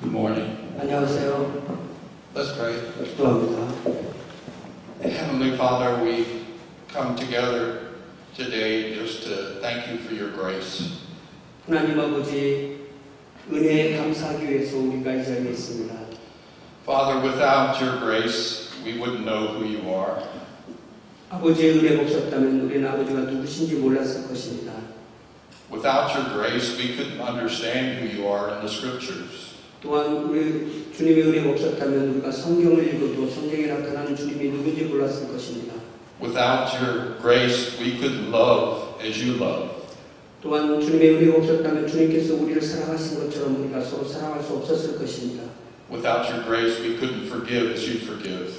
Good morning. 안녕하세요. Let's pray. 기도합니다. Heavenly Father, we come together today just to thank you for your grace. 하나님 아버지, 은혜에 감사하기 위해서 우리가 이 자리에 있습니다. Father, without your grace, we wouldn't know who you are. 아버지의 은혜가 없었다면 우리는 아버지가 누구신지 몰랐을 것입니다. Without your grace, we couldn't understand who you are in the scriptures. 또한 우리 주님의 은혜가 없었다면 우리가 성경을 읽어도 성경에 나타나는 주님이 누군지 몰랐을 것입니다. Without your grace, we couldn't love as you love. 또한 주님의 은혜가 없었다면 주님께서 우리를 사랑하신 것처럼 우리가 서로 사랑할 수 없었을 것입니다. Without your grace, we couldn't forgive as you forgive.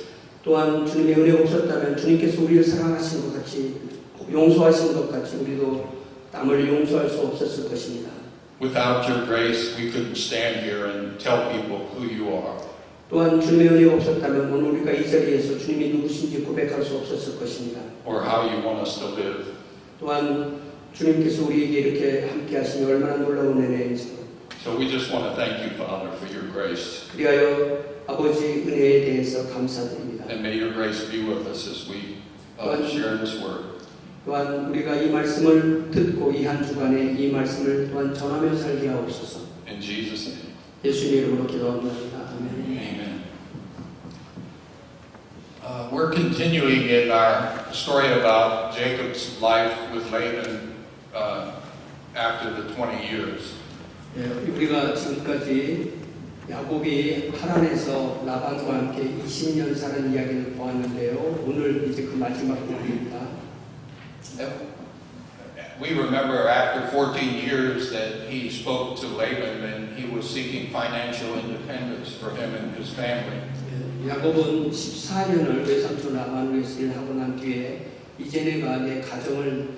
또한 주님의 은혜가 없었다면 주님께서 우리를 사랑하신 것 같이 용서하신 것 같이 우리도 남을 용서할 수 없었을 것입니다. Without your grace, we couldn't stand here and tell people who you are. 또한 주님의 은혜가 없었다면 오늘 우리가 이 자리에서 주님이 누구신지 고백할 수 없었을 것입니다. Or how you want us to live. 또한 주님께서 우리에게 이렇게 함께 하시니 얼마나 놀라운 은혜인지. So we just want to thank you, Father, for your grace. 그리하여 아버지 은혜에 대해서 감사드립니다. And may your grace be with us as we share this word. 또한 우리가 이 말씀을 듣고 이 한 주간에 이 말씀을 또한 전하며 살게 하옵소서. In Jesus' name. 예수님의 이름으로 기도합니다. 아멘. Amen. We're continuing in our story about Jacob's life with Laban after the 20 years. 우리가 지금까지 야곱이 하란에서 라반과 함께 20년 사는 이야기를 보았는데요. 오늘 이제 그 마지막 부분입니다. We remember after 14 years that he spoke to Laban and he was seeking financial independence for him and his family. 야곱은 14년을 외삼촌 라반을 위해서 일하고 난 뒤에 이제 내가 내 가정을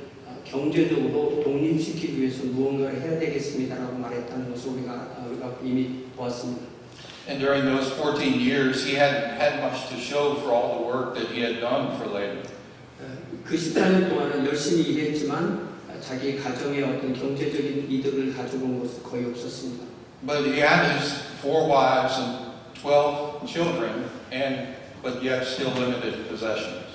경제적으로 독립시키기 위해서 무언가를 해야 되겠습니다라고 말했다는 것을 우리가 이미 보았습니다. And during those 14 years, he hadn't had much to show for all the work that he had done for Laban. 그 14년 동안은 열심히 일했지만 자기 가정의 어떤 경제적인 이득을 가져본 것은 거의 없었습니다. But he had his 4 wives and 12 children, but yet still limited possessions.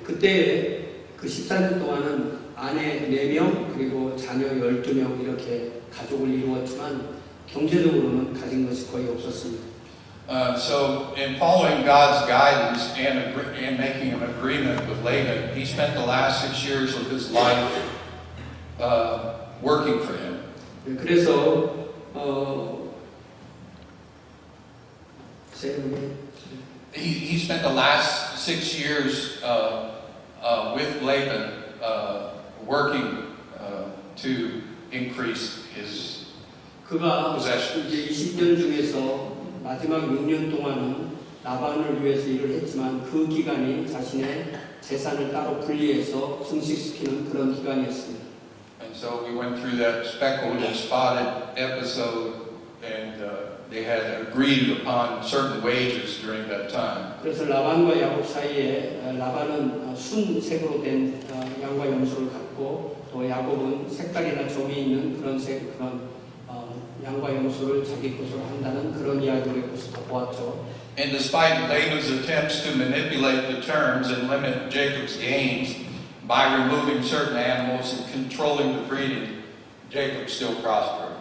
그때 그 14년 동안은 아내 4명 그리고 자녀 12명 이렇게 가족을 이루었지만 경제적으로는 가진 것이 거의 없었습니다. So in following God's guidance and making an agreement with Laban, he spent the last 6 years of his life working for him. 그래서 He spent the last 6 years with Laban working to increase his 그가 possessions. 이제 20년 중에서 마지막 6년 동안은 라반을 위해서 일을 했지만 그 기간이 자신의 재산을 따로 분리해서 증식시키는 그런 기간이었습니다. And so we went through that speckled and spotted episode, and they had agreed upon certain wages during that time. 그래서 라반과 야곱 사이에 라반은 순색으로 된 양과 염소를 갖고 또 야곱은 색깔이나 점이 있는 그런 양과 염소를 자기 것으로 한다는 그런 이야기를 여기서 보았죠. And despite Laban's attempts to manipulate the terms and limit Jacob's gains by removing certain animals and controlling the breeding, Jacob still prospered.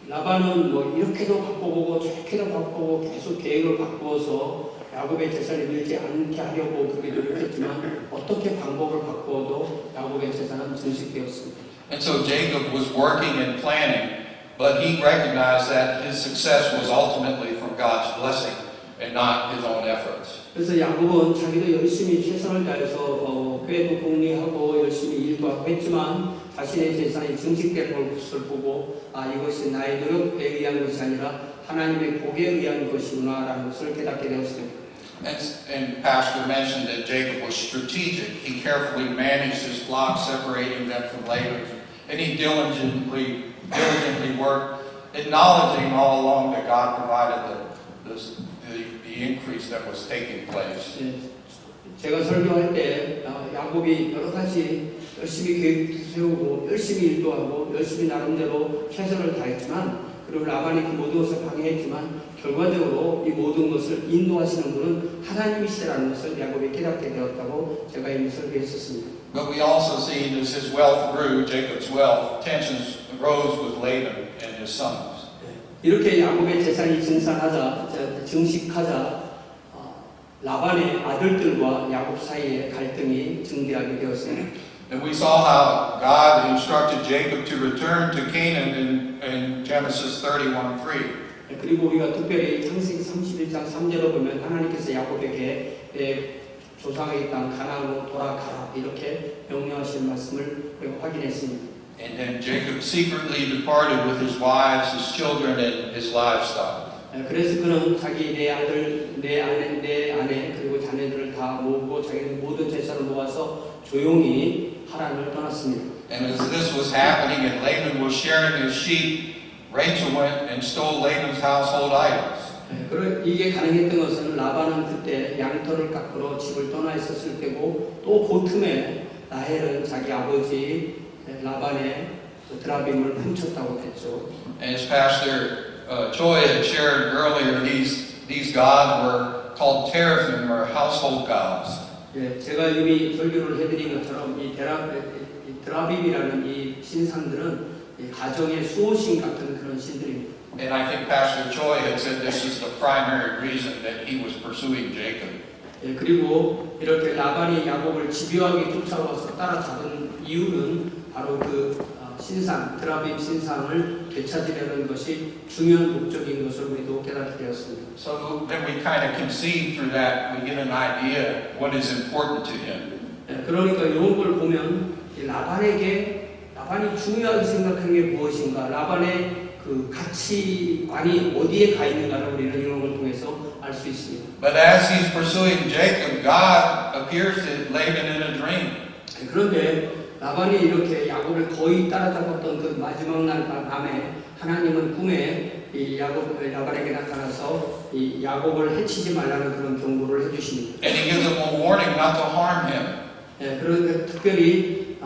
라반은 뭐 이렇게도 바꿔보고 저렇게도 바꿔보고 계속 계획을 바꾸어서 야곱의 재산이 늘지 않게 하려고 그렇게 노력했지만 어떻게 방법을 바꾸어도 야곱의 재산은 증식되었습니다. And so Jacob was working and planning, but he recognized that his success was ultimately from God's blessing and not his own efforts. 그래서 야곱은 자기도 열심히 최선을 다해서 회도 공리하고 열심히 일도 하고 했지만 자신의 재산이 증식될 것을 보고 이것이 나의 노력에 의한 것이 아니라 하나님의 복에 의한 것이구나라는 것을 깨닫게 되었습니다. And Pastor mentioned that Jacob was strategic. He carefully managed his flock, separating them from Laban, and he diligently worked, acknowledging all along that God provided the increase that was taking place. 제가 설교할 때 야곱이 여러 가지 열심히 계획도 세우고 열심히 일도 하고 열심히 나름대로 최선을 다했지만 그리고 라반이 그 모든 것을 방해했지만 결과적으로 이 모든 것을 인도하시는 분은 하나님이시라는 것을 야곱이 깨닫게 되었다고 제가 이미 설교했었습니다. But we also see as his wealth grew, Jacob's wealth, tensions arose with Laban and his sons. 이렇게 야곱의 재산이 증식하자 라반의 아들들과 야곱 사이에 갈등이 증대하게 되었습니다. And we saw how God instructed Jacob to return to Canaan in Genesis 31:3. 그리고 우리가 특별히 창세기 31장 3절을 보면 하나님께서 야곱에게 조상의 땅 가나안으로 돌아가라 이렇게 명령하시는 말씀을 우리가 확인했습니다. And then Jacob secretly departed with his wives, his children, and his livestock. 그래서 그는 자기 내 아들, 내 아내 그리고 자녀들을 다 모으고 자기의 모든 재산을 모아서 조용히 하란을 떠났습니다. And as this was happening and Laban was sharing his sheep, Rachel went and stole Laban's household idols. 그리고 이게 가능했던 것은 라반은 그때 양털을 깎으러 집을 떠나 있었을 때고 또 그 틈에 라헬은 자기 아버지 라반의 드라빔을 훔쳤다고 했죠. And as Pastor Choi had shared earlier, these gods were called teraphim or household gods. 예, 제가 이미 설교를 해드린 것처럼 이 드라빔이라는 이 신상들은 이 가정의 수호신 같은 그런 신들입니다. And I think Pastor Choi had said this is the primary reason that he was pursuing Jacob. 예, 그리고 이렇게 라반이 야곱을 집요하게 쫓아와서 따라잡은 이유는 바로 그 신상, 드라빔 신상을 되찾으려는 것이 중요한 목적인 것을 우리도 깨닫게 되었습니다. So then we kind of can see through that, we get an idea what is important to him. 예, 그러니까 이런 걸 보면 이 라반이 중요하게 생각하는 게 무엇인가, 라반의 그 가치관이 어디에 가 있는가를 우리는 이런 걸 통해서 알 수 있습니다. But as he's pursuing Jacob, God appears to Laban in a dream. 그런데 라반이 이렇게 야곱을 거의 따라잡았던 그 마지막 날 밤에 하나님은 꿈에 이 라반에게 나타나서 이 야곱을 해치지 말라는 그런 경고를 해주십니다. And he gives him a warning not to harm him. 예, 그런데 특별히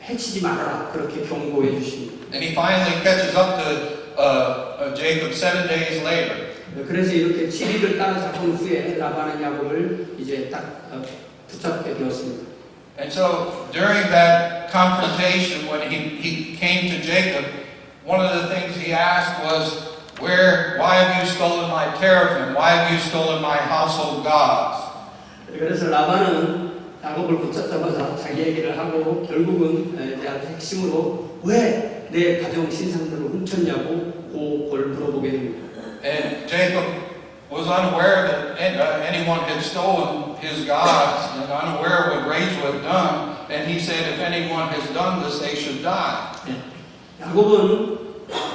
해치지 말아라 그렇게 경고해 주십니다. And he finally catches up to Jacob 7 days later. 그래서 이렇게 7일을 따라잡은 후에 라반은 야곱을 이제 딱 붙잡게 되었습니다. And so during that confrontation, when he came to Jacob, one of the things he asked was, why have you stolen my teraphim? Why have you stolen my household gods? 그래서 라반은 야곱을 붙잡자마자 자기 얘기를 하고 결국은 이제 아주 핵심으로 왜 내 가정 신상들을 훔쳤냐고 그걸 물어보게 됩니다. And Jacob was unaware that anyone had stolen his gods and unaware what Rachel had done. And he said, if anyone has done this, they should die. 야곱은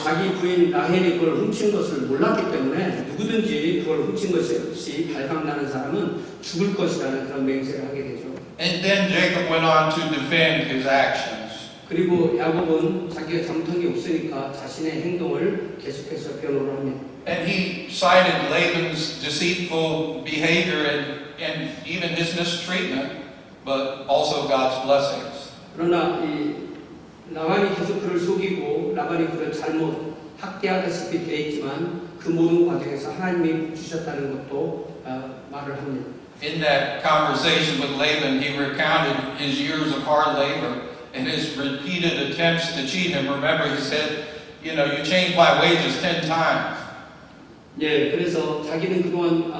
자기 부인 라헬이 그걸 훔친 것을 몰랐기 때문에 누구든지 그걸 훔친 것이 발각나는 사람은 죽을 것이라는 그런 맹세를 하게 되죠. And then Jacob went on to defend his actions. 그리고 야곱은 자기가 잘못한 게 없으니까 자신의 행동을 계속해서 변호를 합니다. And he cited Laban's deceitful behavior and even his mistreatment, but also God's blessings. 그러나 이 라반이 계속 그를 속이고 라반이 그를 잘못 학대하다시피 되어 있지만 그 모든 과정에서 하나님이 주셨다는 것도 말을 합니다. In that conversation with Laban, he recounted his years of hard labor and his repeated attempts to cheat him. Remember, he said, you changed my wages 10 times. 예, 그래서 자기는 그동안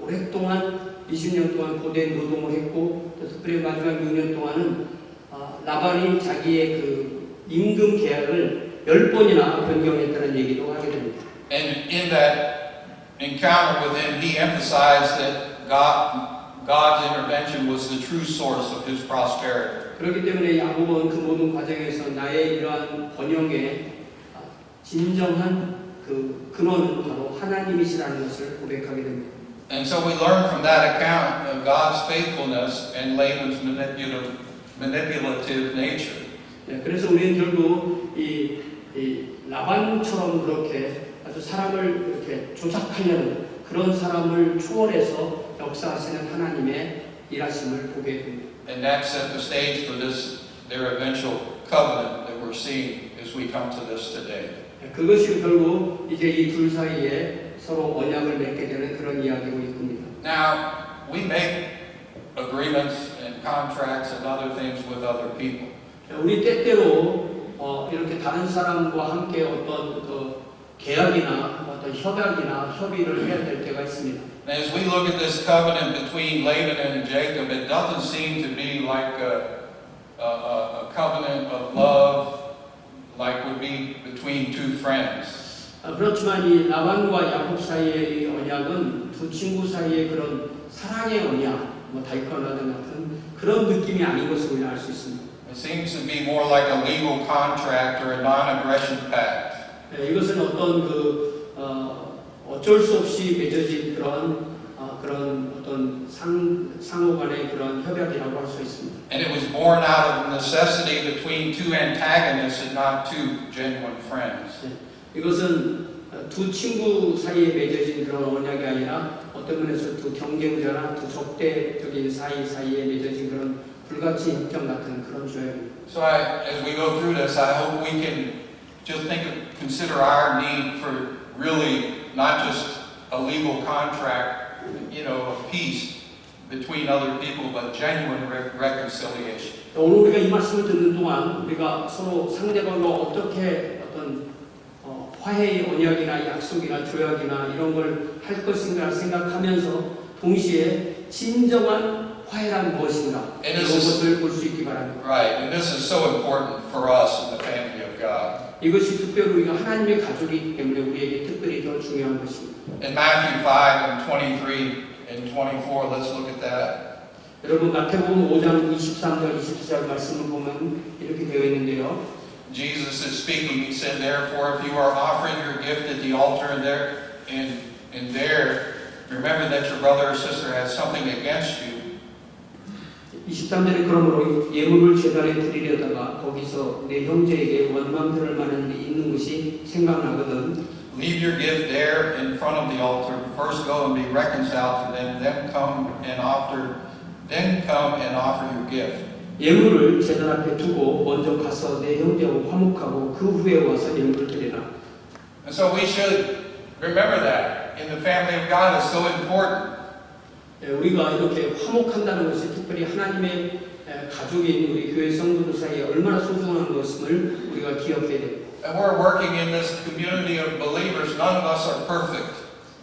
오랫동안 20년 동안 고된 노동을 했고 또 특별히 마지막 6년 동안은 라반이 자기의 그 임금 계약을 10번이나 변경했다는 얘기도 하게 됩니다. And in that encounter with him, he emphasized that God's intervention was the true source of his prosperity. 그렇기 때문에 야곱은 그 모든 과정에서 나의 이러한 번영의 진정한 그 근원은 바로 하나님이시라는 것을 고백하게 됩니다. And so we learn from that account of God's faithfulness and Laban's manipulative nature. 예, 그래서 우리는 결국 이 라반처럼 그렇게 아주 사람을 이렇게 조작하려는 그런 사람을 초월해서 역사하시는 하나님의 일하심을 보게 됩니다. And that set the stage for their eventual covenant that we're seeing as we come to this today. 그것이 결국 이제 이 둘 사이에 서로 언약을 맺게 되는 그런 이야기고 있습니다. Now, we make agreements and contracts and other things with other people. 우리 때때로 이렇게 다른 사람과 함께 어떤 계약이나 어떤 협약이나 협의를 해야 될 때가 있습니다. And as we look at this covenant between Laban and Jacob, it doesn't seem to be like a covenant of love like would be between two friends. 그렇지만 이 라반과 야곱 사이의 이 언약은 두 친구 사이의 그런 사랑의 언약, 다이컬라든 같은 그런 느낌이 아닌 것을 우리는 알 수 있습니다. It seems to be more like a legal contract or a non-aggression pact. 이것은 어떤 어쩔 수 없이 맺어진 그런 어떤 상호간의 그런 협약이라고 할 수 있습니다. And it was born out of necessity between two antagonists and not two genuine friends. 이것은 두 친구 사이에 맺어진 그런 언약이 아니라 어떤 면에서 두 경쟁자나 두 적대적인 사이에 맺어진 그런 불가치 협정 같은 그런 조약입니다. So as we go through this, I hope we can just consider our need for really not just a legal contract, of peace between other people, but genuine reconciliation. 오늘 우리가 이 말씀을 듣는 동안 우리가 서로 상대방과 어떻게 어떤 화해의 언약이나 약속이나 조약이나 이런 걸 할 것인가 생각하면서 동시에 진정한 화해란 무엇인가 이런 것을 볼 수 있기 바랍니다. Right, and this is so important for us in the family of God. 이것이 특별히 우리가 하나님의 가족이기 때문에 우리에게 특별히 더 중요한 것입니다. In Matthew 5 and 23 and 24, let's look at that. 여러분 마태복음 5장 23절 24절 말씀을 보면 이렇게 되어 있는데요. Jesus is speaking. He said, "Therefore, if you are offering your gift at the altar and there, remember that your brother or sister has something against you." 23절에 그러므로 예물을 제단에 드리려다가 거기서 내 형제에게 원망 들을 만한 일이 있는 것이 생각나거든. Leave your gift there in front of the altar. First go and be reconciled to them. Then come and offer your gift. 예물을 제단 앞에 두고 먼저 가서 내 형제하고 화목하고 그 후에 와서 예물을 드리라. And so we should remember that in the family of God is so important. 우리가 이렇게 화목한다는 것이 특별히 하나님의 가족인 우리 교회 성도들 사이에 얼마나 소중한 것임을 우리가 기억해야 됩니다. And we're working in this community of believers. None of us are perfect.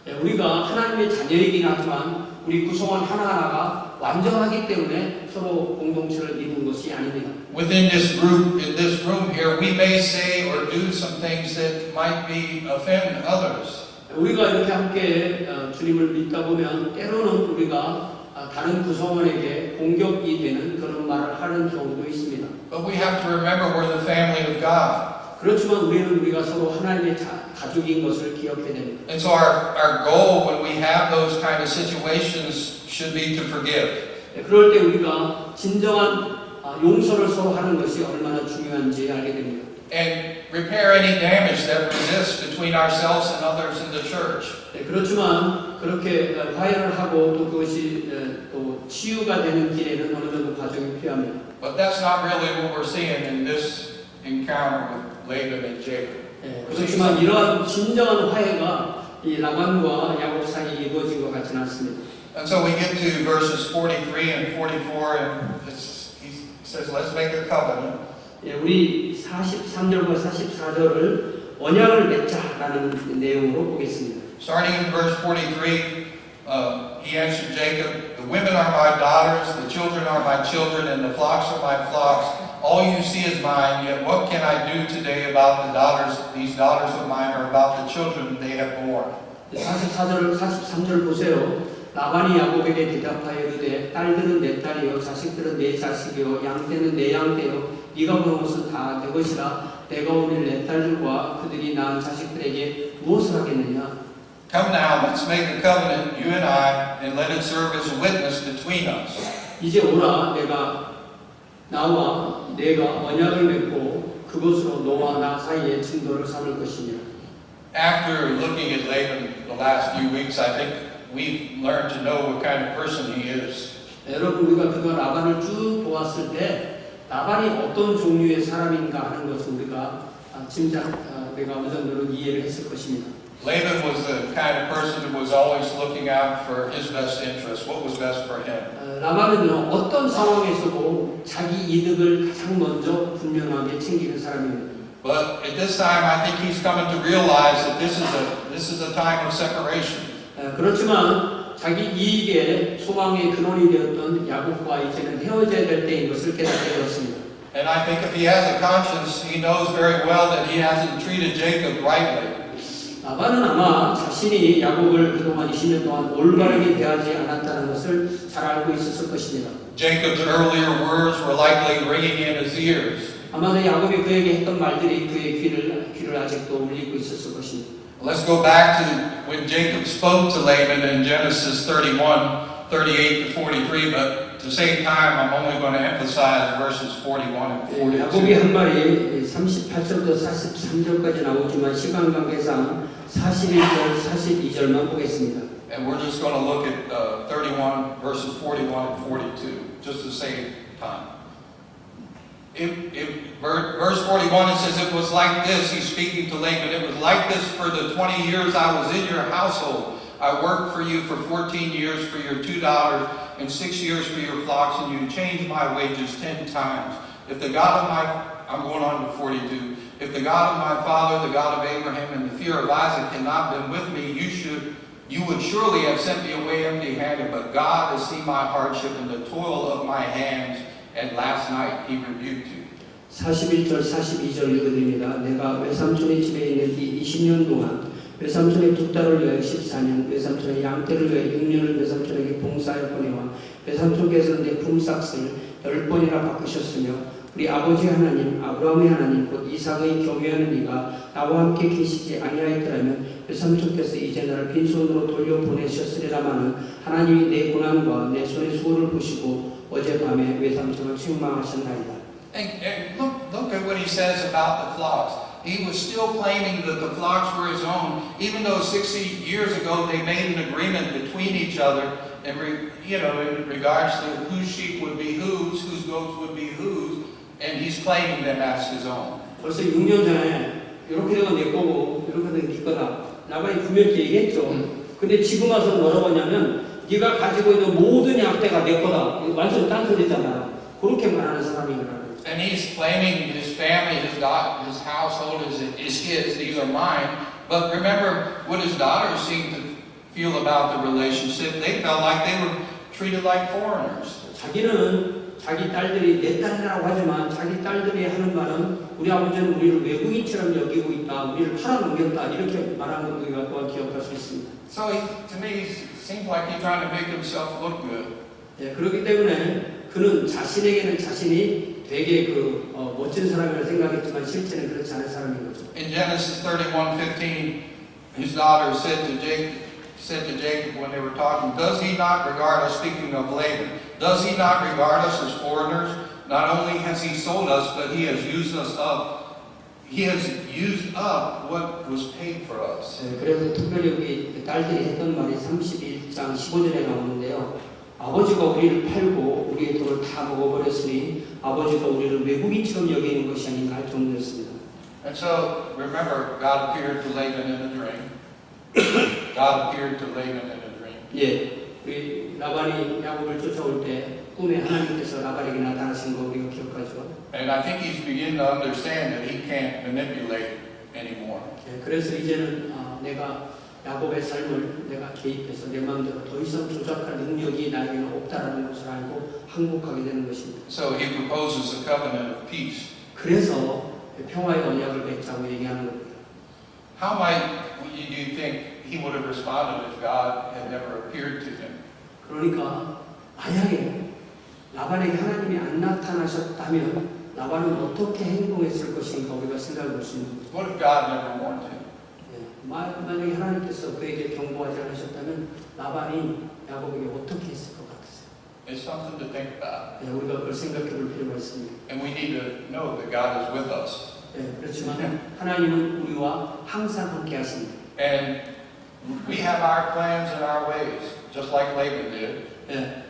우리가 하나님의 자녀이긴 하지만 우리 구성원 하나하나가 완전하기 때문에 서로 공동체를 이루는 것이 아닙니다. Within this group, in this room here, we may say or do some things that might offend others. 우리가 이렇게 함께 주님을 믿다 보면 때로는 우리가 다른 구성원에게 공격이 되는 그런 말을 하는 경우도 있습니다. But we have to remember we're the family of God. 그렇지만 우리가 서로 하나님의 가족인 것을 기억해야 됩니다. And so our goal when we have those kind of situations should be to forgive. 그럴 때 우리가 진정한 용서를 서로 하는 것이 얼마나 중요한지 알게 됩니다. And repair any damage that exists between ourselves and others in the church. 그렇지만 그렇게 화해를 하고 또 그것이 또 치유가 되는 길에는 어느 정도 과정이 필요합니다. But that's not really what we're seeing in this encounter with Laban and Jacob. 그렇지만 이러한 진정한 화해가 이 라반과 야곱 사이에 이루어진 것 같지는 않습니다. And so we get to verses 43 and 44, and he says, "Let's make a covenant." 우리 43절과 44절을 언약을 맺자라는 내용으로 보겠습니다. Starting in verse 43, he answered Jacob, "The women are my daughters, the children are my children, and the flocks are my flocks. All you see is mine. Yet what can I do today about these daughters of mine, or about the children they have borne?" 44절, 43절 보세요. 라반이 야곱에게 대답하여 이르되 딸들은 내 딸이요 자식들은 내 자식이요 양떼는 내 양떼요 네가 본 것은 다 내 것이라 내가 오늘 내 딸들과 그들이 낳은 자식들에게 무엇을 하겠느냐. Come now, let's make a covenant, you and I, and let it serve as a witness between us. 이제 오라 나와 내가 언약을 맺고 그것으로 너와 나 사이에 증거를 삼을 것이니라. After looking at Laban the last few weeks, I think we've learned to know what kind of person he is. 여러분 우리가 그동안 라반을 쭉 보았을 때 라반이 어떤 종류의 사람인가 하는 것을 우리가 짐작 우리가 어느 정도는 이해를 했을 것입니다. Laban was the kind of person who was always looking out for his best interest, what was best for him. 라반은요 어떤 상황에서도 자기 이득을 가장 먼저 분명하게 챙기는 사람입니다. But at this time, I think he's coming to realize that this is a time of separation. 그렇지만 자기 이익의 소망의 근원이 되었던 야곱과 이제는 헤어져야 될 때인 것을 깨닫게 되었습니다. And I think if he has a conscience, he knows very well that he hasn't treated Jacob rightly. 라반은 아마 자신이 야곱을 그동안 20년 동안 올바르게 대하지 않았다는 것을 잘 알고 있었을 것입니다. Jacob's earlier words were likely ringing in his ears. 아마도 야곱이 그에게 했던 말들이 그의 귀를 아직도 울리고 있었을 것입니다. Let's go back to when Jacob spoke to Laban in Genesis 31, 38 to 43, but at the same time, I'm only going to emphasize verses 41 and 42. 야곱이 한 말이 38절부터 43절까지 나오지만 시간 관계상 41절, 42절만 보겠습니다. And we're just going to look at 31, verses 41 and 42, just to save time. Verse 41, it says, it was like this, he's speaking to Laban, it was like this for the 20 years I was in your household. I worked for you for 14 years for your 2 daughters and 6 years for your flocks, and you changed my wages 10 times. If the God of I'm going on to 42, if the God of my father, the God of Abraham, and the fear of Isaac had not been with me, you would surely have sent me away empty-handed, but God has seen my hardship and the toil of my hands, and last night he rebuked you. 41절, 42절 읽어드립니다. 내가 외삼촌의 집에 있는 이 20년 동안 외삼촌의 2 딸을 위하여 14년, 외삼촌의 양떼를 위하여 6년을 외삼촌에게 봉사하여 보내와 외삼촌께서는 내 품삯을 10번이나 바꾸셨으며 우리 아버지 하나님, 아브라함의 하나님, 곧 이삭의 경외하는 이가 나와 함께 계시지 아니하였더라면 외삼촌께서 이제 나를 빈손으로 돌려보내셨으리라마는 하나님이 내 고난과 내 손의 수고를 보시고 어젯밤에 외삼촌을 책망하셨나이다. And look at what he says about the flocks. He was still claiming that the flocks were his own, even though 60 years ago they made an agreement between each other in regards to whose sheep would be whose goats would be whose, and he's claiming them as his own. 벌써 6년 전에 이렇게 되면 내 거고 이렇게 되면 네 거다. 라반이 분명히 얘기했죠. 근데 지금 와서 뭐라고 하냐면 네가 가지고 있는 모든 양떼가 내 거다. 이거 완전 딴소리잖아. 그렇게 말하는 사람이더라고요. And he's claiming his family, his household is his. These are mine. But remember what his daughters seemed to feel about the relationship. They felt like they were treated like foreigners. 자기는 자기 딸들이 내 딸이라고 하지만 자기 딸들이 하는 말은 우리 아버지는 우리를 외국인처럼 여기고 있다. 우리를 팔아넘겼다. 이렇게 말하는 것도 우리가 또한 기억할 수 있습니다. So to me, it seems like he's trying to make himself look good. 예, 그렇기 때문에 그는 자신에게는 자신이 되게 멋진 사람이라고 생각했지만 실제는 그렇지 않은 사람인 거죠. In Genesis 31:15, his daughter said to Jacob when they were talking, "Does he not regard us?" Speaking of Laban, does he not regard us as foreigners? Not only has he sold us, but he has used us up. He has used up what was paid for us. 네, 그래서 특별히 우리 딸들이 했던 말이 31장 15절에 나오는데요. 아버지가 우리를 팔고 우리의 돈을 다 먹어버렸으니 아버지가 우리를 외국인처럼 여기는 것이 아닌가 할 정도였습니다. And so, remember, God appeared to Laban in a dream. God appeared to Laban in a dream. 예, 우리 라반이 야곱을 쫓아올 때 꿈에 하나님께서 라반에게 나타나신 거 우리가 기억하죠. And I think he's beginning to understand that he can't manipulate anymore. 예, 그래서 이제는 내가 야곱의 삶을 내가 개입해서 내 마음대로 더 이상 조작할 능력이 나에게는 없다라는 것을 알고 항복하게 되는 것입니다. So he proposes a covenant of peace. 그래서 평화의 언약을 맺자고 얘기하는 겁니다. How might you think he would have responded if God had never appeared to him? 그러니까 만약에 라반에게 하나님이 안 나타나셨다면 라반은 어떻게 행동했을 것인가 우리가 생각해 볼 수 있는 거죠. What if God never warned him? 만약에 하나님께서 그에게 경고하지 않으셨다면 라반이 야곱에게 어떻게 했을 것 같으세요? It's something to think about. 우리가 그걸 생각해 볼 필요가 있습니다. And we need to know that God is with us. 그렇지만 하나님은 우리와 항상 함께 하십니다. And we have our plans and our ways, just like Laban did.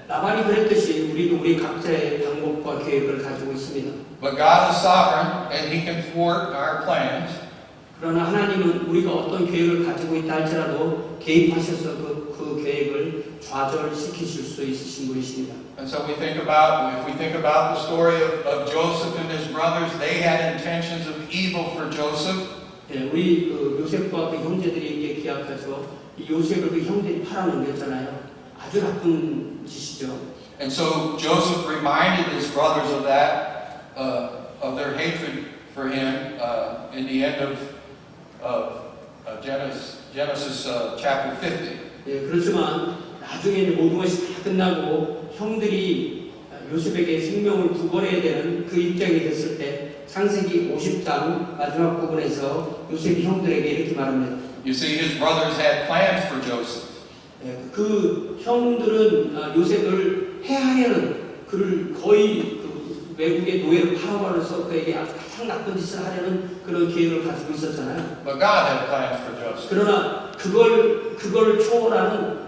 라반이 그랬듯이 우리도 우리 각자의 방법과 계획을 가지고 있습니다. But God is sovereign and He can thwart our plans. 그러나 하나님은 우리가 어떤 계획을 가지고 있다 할지라도 개입하셔서 그 계획을 좌절시키실 수 있으신 분이십니다. And so if we think about the story of Joseph and his brothers, they had intentions of evil for Joseph. 예, 우리 그 요셉과 그 형제들이 이제 기약하죠. 이 요셉을 그 형들이 팔아넘겼잖아요. 아주 나쁜 짓이죠. And so Joseph reminded his brothers of that, of their hatred for him in the end of Genesis chapter 50. 예, 그렇지만 나중에 모든 것이 다 끝나고 형들이 요셉에게 생명을 구걸해야 되는 그 입장이 됐을 때 창세기 50장 마지막 부분에서 요셉이 형들에게 이렇게 말합니다. You see, his brothers had plans for Joseph. 예, 그 형들은 요셉을 해하려는 그를 거의 그 외국의 노예로 팔아버려서 그에게 가장 나쁜 짓을 하려는 그런 계획을 가지고 있었잖아요. But God had plans for Joseph. 그러나 그걸 초월하는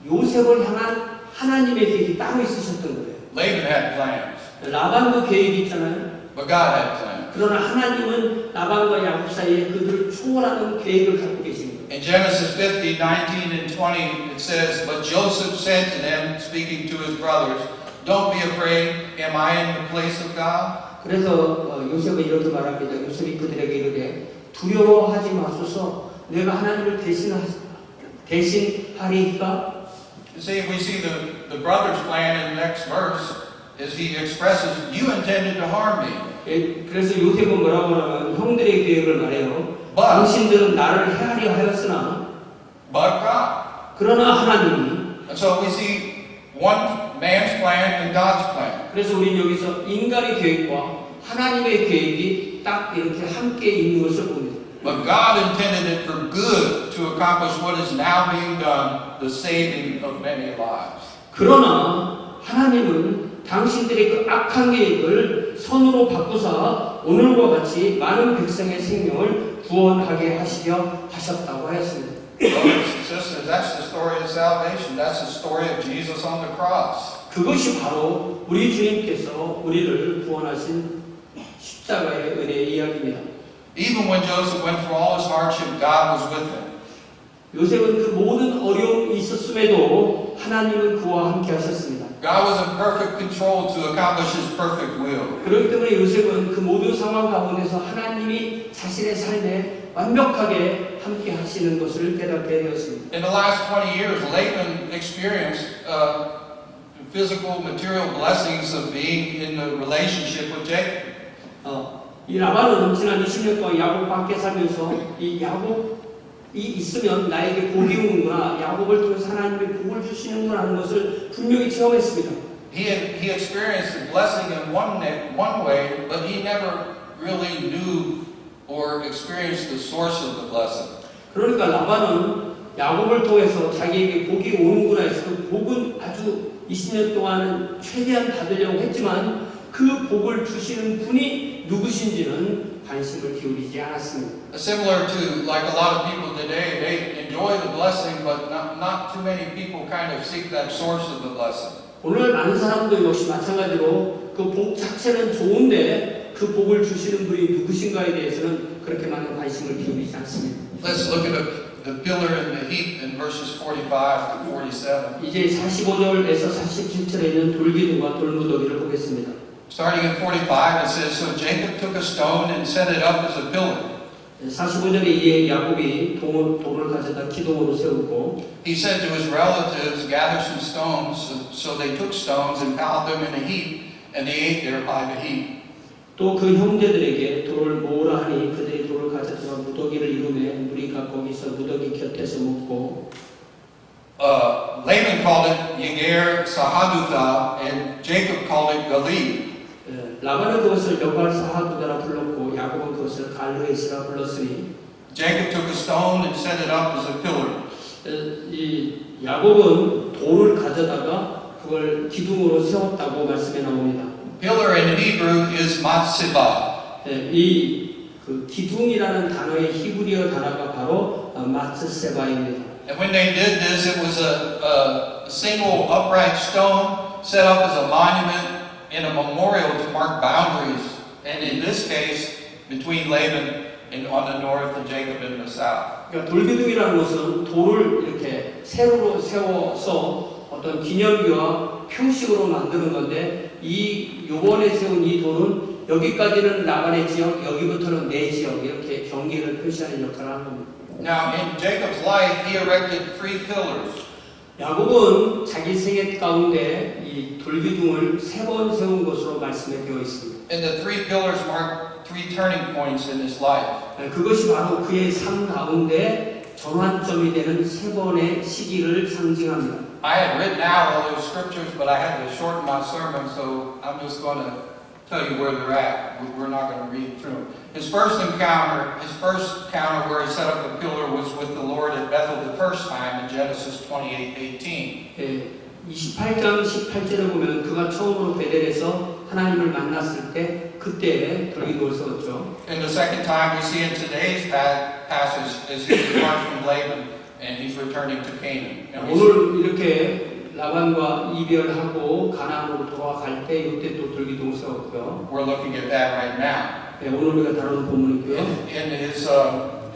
요셉을 향한 하나님의 계획이 따로 있으셨던 거예요. Laban had plans, 라반도 계획이 있잖아요. but God had plans. 그러나 하나님은 라반과 야곱 사이에 그들을 초월하는 계획을 갖고 계신 거예요. In Genesis 50, 19 and 20, it says, But Joseph said to them, speaking to his brothers, Don't be afraid, am I in the place of God? 그래서 요셉은 이렇게 말합니다. 요셉이 그들에게 이르되 두려워하지 마소서 내가 하나님을 대신하리이까? You see, we see the brother's plan in the next verse is he expresses, You intended to harm me. 예, 그래서 요셉은 뭐라고 하냐면 형들의 계획을 말해요. But, 당신들은 나를 해하려 하였으나 but God. 그러나 하나님이 And so we see one man's plan and God's plan. 그래서 우리는 여기서 인간의 계획과 하나님의 계획이 딱 이렇게 함께 있는 것을 봅니다. But God intended it for good to accomplish what is now being done, the saving of many lives. 그러나 하나님은 당신들의 그 악한 계획을 선으로 바꾸사 오늘과 같이 많은 백성의 생명을 구원하게 하시려 하셨다고 하였습니다. Brothers and sisters, that's the story of salvation. That's the story of Jesus on the cross. 그것이 바로 우리 주님께서 우리를 구원하신 십자가의 은혜의 이야기입니다. Even when Joseph went through all his hardship, God was with him. 요셉은 그 모든 어려움이 있었음에도 하나님은 그와 함께 하셨습니다. God was in perfect control to accomplish his perfect will. 그렇기 때문에 요셉은 그 모든 상황 가운데서 하나님이 자신의 삶에 완벽하게 함께 하시는 것을 깨닫게 되었습니다. In the last 20 years, Laban experienced physical, material blessings of being in the relationship with Jacob. 이 라반은 지난 20년 동안 야곱과 함께 살면서 이 야곱이 있으면 나에게 복이 오는구나, 야곱을 통해서 하나님이 복을 주시는구나 하는 것을 분명히 체험했습니다. He experienced the blessing in one way, but he never really knew or experienced the source of the blessing. 그러니까 라반은 야곱을 통해서 자기에게 복이 오는구나 해서 그 복은 아주 20년 동안은 최대한 받으려고 했지만 그 복을 주시는 분이 누구신지는 관심을 기울이지 않았습니다. Similar to like a lot of people today, they enjoy the blessing, but not too many people kind of seek that source of the blessing. 오늘 많은 사람도 역시 마찬가지로 그 복 자체는 좋은데 그 복을 주시는 분이 누구신가에 대해서는 그렇게 많은 관심을 기울이지 않습니다. Let's look at the pillar and the heap in verses 45 to 47. 이제 45절에서 47절에 있는 돌기둥과 돌무더기를 보겠습니다. Starting in 45, it says, So Jacob took a stone and set it up as a pillar. 45절에 이제 야곱이 돌을 가져다 기둥으로 세우고 He said to his relatives, Gather some stones. So they took stones and piled them in a heap, and they ate there by the heap. 또 그 형제들에게 돌을 모으라 하니 그들이 돌을 가져다가 무더기를 이루매 우리가 거기서 무더기 곁에서 먹고 Laban called it Yeger Sahadutha, and Jacob called it Galil. 라반은 그것을 여갈 사하두다라 불렀고 야곱은 그것을 갈르에스라 불렀으니 Jacob took a stone and set it up as a pillar. 이 야곱은 돌을 가져다가 그걸 기둥으로 세웠다고 말씀에 나옵니다. Pillar in Hebrew is matzibah. 이 그 기둥이라는 단어의 히브리어 단어가 바로 마츠세바입니다. And when they did this, it was a single upright stone set up as a monument and a memorial to mark boundaries. And in this case, between Laban on the north and Jacob in the south. 그러니까 돌기둥이라는 것은 돌을 이렇게 세로로 세워서 어떤 기념비와 표식으로 만드는 건데 이 요번에 세운 이 돌은 여기까지는 라반의 지역, 여기부터는 내 지역 이렇게 경계를 표시하는 역할을 한 겁니다. Now, in Jacob's life, he erected 3 pillars. 야곱은 자기 생애 가운데 이 돌기둥을 3번 세운 것으로 말씀에 되어 있습니다. And the 3 pillars mark 3 turning points in his life. 그것이 바로 그의 삶 가운데 전환점이 되는 3번의 시기를 상징합니다. I had written out all those scriptures, but I had to shorten my sermon, so I'm just going to tell you where they're at. We're not going to read through them. His first encounter where he set up a pillar was with the Lord at Bethel the first time in Genesis 28:18. 28장 18절에 보면 그가 처음으로 베델에서 하나님을 만났을 때 그때 돌기둥을 세웠죠. And the second time we see in today's passage is he departs from Laban and he's returning to Canaan. And 오늘 이렇게 라반과 이별하고 가나안으로 돌아갈 때 이때 또 돌기둥을 세웠고요. we're looking at that right now. 오늘 우리가 다루는 본문이고요. In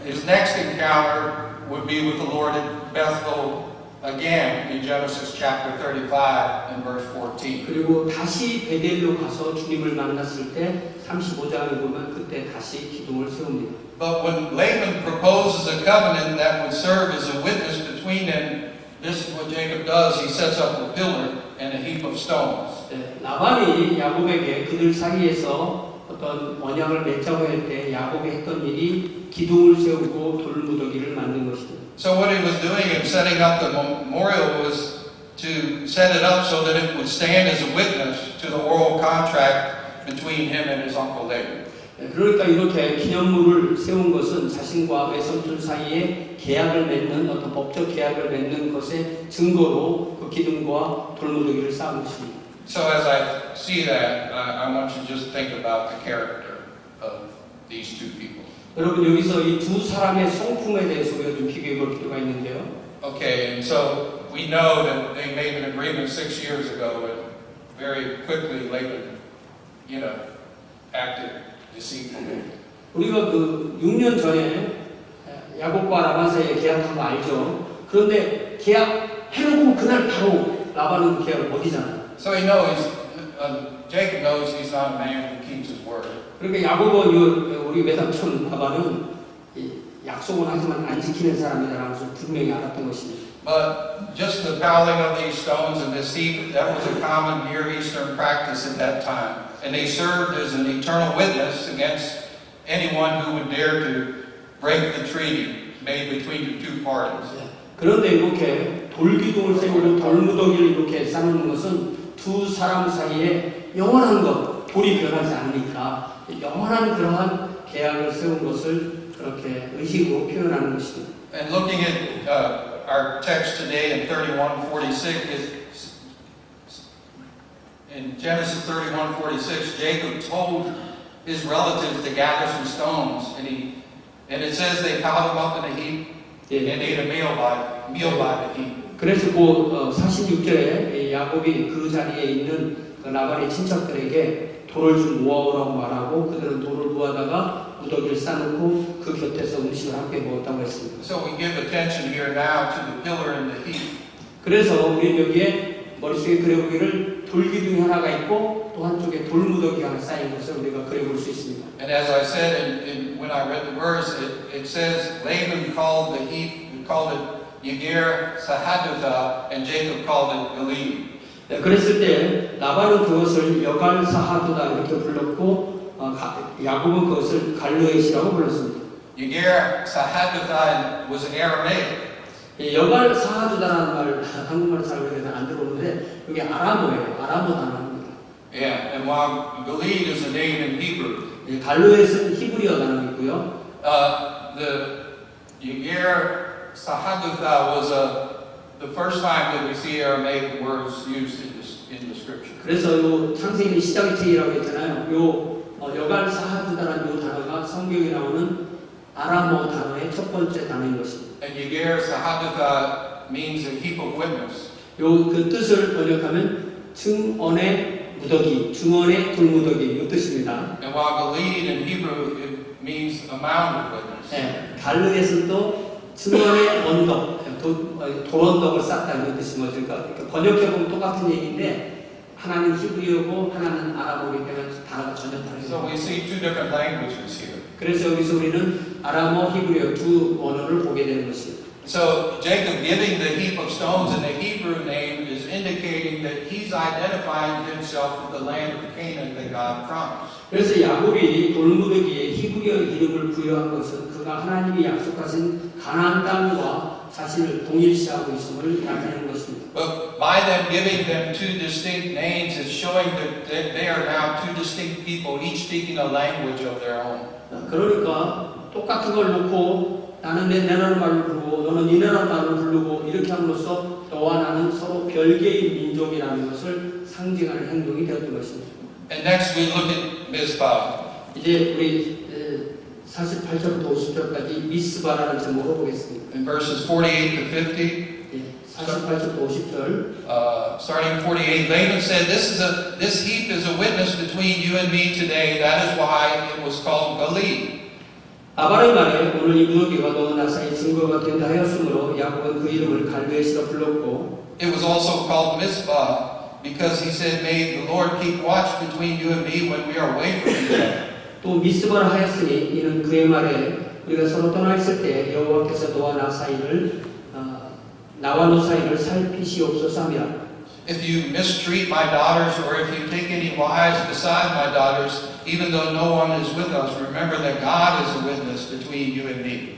his next encounter would be with the Lord at Bethel again in Genesis chapter 35 and verse 14. 그리고 다시 베델로 가서 주님을 만났을 때 35장에 보면 그때 다시 기둥을 세웁니다. But when Laban proposes a covenant that would serve as a witness between them, this is what Jacob does. He sets up a pillar and a heap of stones. 라반이 야곱에게 그들 사이에서 어떤 언약을 맺자고 할 때 야곱이 했던 일이 기둥을 세우고 돌무더기를 만든 것입니다. So what he was doing in setting up the memorial was to set it up so that it would stand as a witness to the oral contract between him and his uncle Laban. 그러니까 이렇게 기념물을 세운 것은 자신과 외삼촌 사이에 계약을 맺는 어떤 법적 계약을 맺는 것의 증거로 그 기둥과 돌무더기를 쌓은 것입니다. So as I see that, I want you to just think about the character of these two people. 여러분 여기서 이 두 사람의 성품에 대해서 우리가 좀 비교해 볼 필요가 있는데요. Okay, and so we know that they made an agreement 6 years ago, and very quickly Laban, acted deceitfully. 우리가 그 6년 전에 야곱과 라반 사이에 계약한 거 알죠? 그런데 계약해놓고 그날 바로 라반은 그 계약을 어기잖아요. So he knows, Jacob knows he's not a man who keeps his word. 그러니까 야곱은 우리 외삼촌 라반은 약속은 하지만 안 지키는 사람이라는 것을 분명히 알았던 것입니다. But just the piling of these stones in this heap, that was a common Near Eastern practice at that time. And they served as an eternal witness against anyone who would dare to break the treaty made between the two parties. 그런데 이렇게 돌기둥을 세우고 돌무더기를 이렇게 쌓는 것은 두 사람 사이에 영원한 것, 돌이 변하지 않으니까 영원한 그러한 계약을 세운 것을 그렇게 의식으로 표현하는 것입니다. And looking at our text today in 31:46, in Genesis 31:46, Jacob told his relatives to gather some stones, and it says they piled them up in a heap and ate a meal by the heap. 그래서 그 46절에 야곱이 그 자리에 있는 그 라반의 친척들에게 돌을 좀 모아오라고 말하고 그들은 돌을 모아다가 무더기를 쌓아놓고 그 곁에서 음식을 함께 먹었다고 했습니다. So we give attention here now to the pillar and the heap. 그래서 우리는 여기에 머릿속에 그려보기를 돌기둥이 하나가 있고 또 한쪽에 돌무더기 하나 쌓인 것을 우리가 그려볼 수 있습니다. And as I said when I read the verse, it says Laban called the heap, he called it Yeger Sahadutha, and Jacob called it Gilead. 그랬을 때 라반은 그것을 여갈 사하두다 이렇게 불렀고 야곱은 그것을 갈르엣이라고 불렀습니다. Yeger Sahadutha was Aramaic. 여갈 사하두다라는 말 한국말로 잘 안 들어오는데 이게 아람어예요. 아람어 단어입니다. Yeah, and while Gilead is a name in Hebrew, 갈르엣은 히브리어 단어이고요. the Yeger Sahadutha was the first time that we see Aramaic words used in the scripture. 그래서 요 창세기 시작의 책이라고 했잖아요. 요 여갈 사하두다라는 요 단어가 성경에 나오는 아람어 단어의 첫 번째 단어인 것입니다. And Yeger Sahadutha means a heap of witness. 요 그 뜻을 번역하면 증언의 무더기, 중원의 돌무더기 이 뜻입니다. And while Gilead in Hebrew, it means a mound of witness. 예, 갈르에서는 또 중원의 언덕, 돌언덕을 쌓다는 뜻이 뭐죠? 그러니까 번역해보면 똑같은 얘기인데 하나는 히브리어고 하나는 아람어이기 때문에 단어가 전혀 다르죠. So we see two different languages here. 그래서 여기서 우리는 아람어, 히브리어 두 언어를 보게 되는 것입니다. So Jacob giving the heap of stones in the Hebrew name is indicating that he's identifying himself with the land of Canaan that God promised. 그래서 야곱이 돌무더기에 히브리어 이름을 부여한 것은 그가 하나님이 약속하신 가나안 땅과 자신을 동일시하고 있음을 나타내는 것입니다. But by them giving them two distinct names, it's showing that they are now two distinct people, each speaking a language of their own. 그러니까 똑같은 걸 놓고 나는 내 나라는 말을 부르고 너는 네 나라는 말을 부르고 이렇게 함으로써 너와 나는 서로 별개의 민족이라는 것을 상징하는 행동이 되었던 것입니다. And next we look at Mizpah. 이제 우리 48절부터 50절까지 미스바라는 제목으로 보겠습니다. In verses 48 to 50, 48절부터 50절. starting 48, Laban said, "This heap is a witness between you and me today. That is why it was called Gilead." 라반의 말에 오늘 이 무더기가 너와 나 사이 증거가 된다 하였으므로 야곱은 그 이름을 갈르에시라 불렀고 It was also called Mizpah because he said, "May the Lord keep watch between you and me when we are away from each other." 또 미스바라 하였으니 이는 그의 말에 우리가 서로 떠나 있을 때 여호와께서 너와 나 사이를 나와 너 사이를 살피시옵소서 하며 If you mistreat my daughters, or if you take any wives beside my daughters, even though no one is with us, remember that God is a witness between you and me.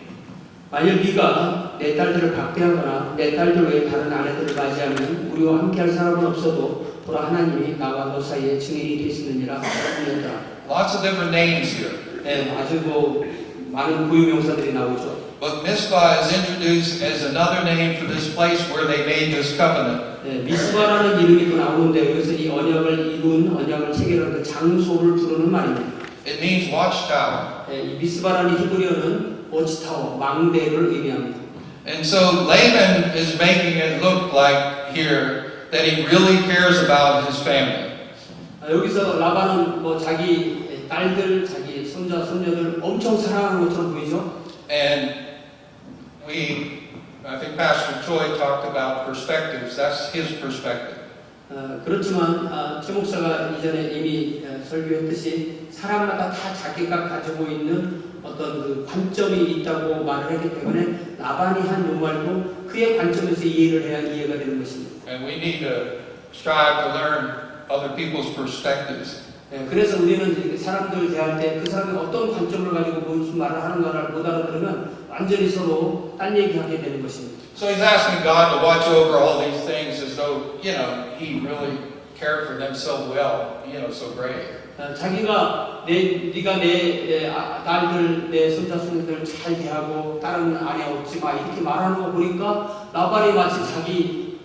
만일 네가 내 딸들을 박대하거나 내 딸들 외에 다른 아내들을 맞이하면 우리와 함께할 사람은 없어도 보라 하나님이 나와 너 사이에 증인이 되시느니라 하였더라. Lots of different names here. 네, 아주 많은 고유명사들이 나오죠. But Mizpah is introduced as another name for this place where they made this covenant. 네, 미스바라는 이름이 또 나오는데 여기서 이 언약을 이룬 언약을 체결한 그 장소를 부르는 말입니다. It means watchtower. 네, 이 미스바라는 히브리어는 워치타워, 망대를 의미합니다. And so Laban is making it look like here that he really cares about his family. 여기서 라반은 자기 딸들, 자기 손자, 손녀들 엄청 사랑하는 것처럼 보이죠? And I think Pastor Choi talked about perspectives. That's his perspective. 그렇지만 최 목사가 이전에 이미 설교했듯이 사람마다 다 자기가 가지고 있는 어떤 그 관점이 있다고 말을 했기 때문에 라반이 한 요 말도 그의 관점에서 이해를 해야 이해가 되는 것입니다. And we need to strive to learn other people's perspectives. 그래서 우리는 사람들 대할 때 그 사람이 어떤 관점을 가지고 무슨 말을 하는가를 못 알아들으면 완전히 서로 딴 얘기하게 되는 것입니다. So he's asking God to watch over all these things as though, he really cared for them so well, so great. 자기가 네가 내 딸들, 내 손자 손녀들 잘 대하고 다른 아내 없지 마 이렇게 말하는 거 보니까 라반이 마치 자기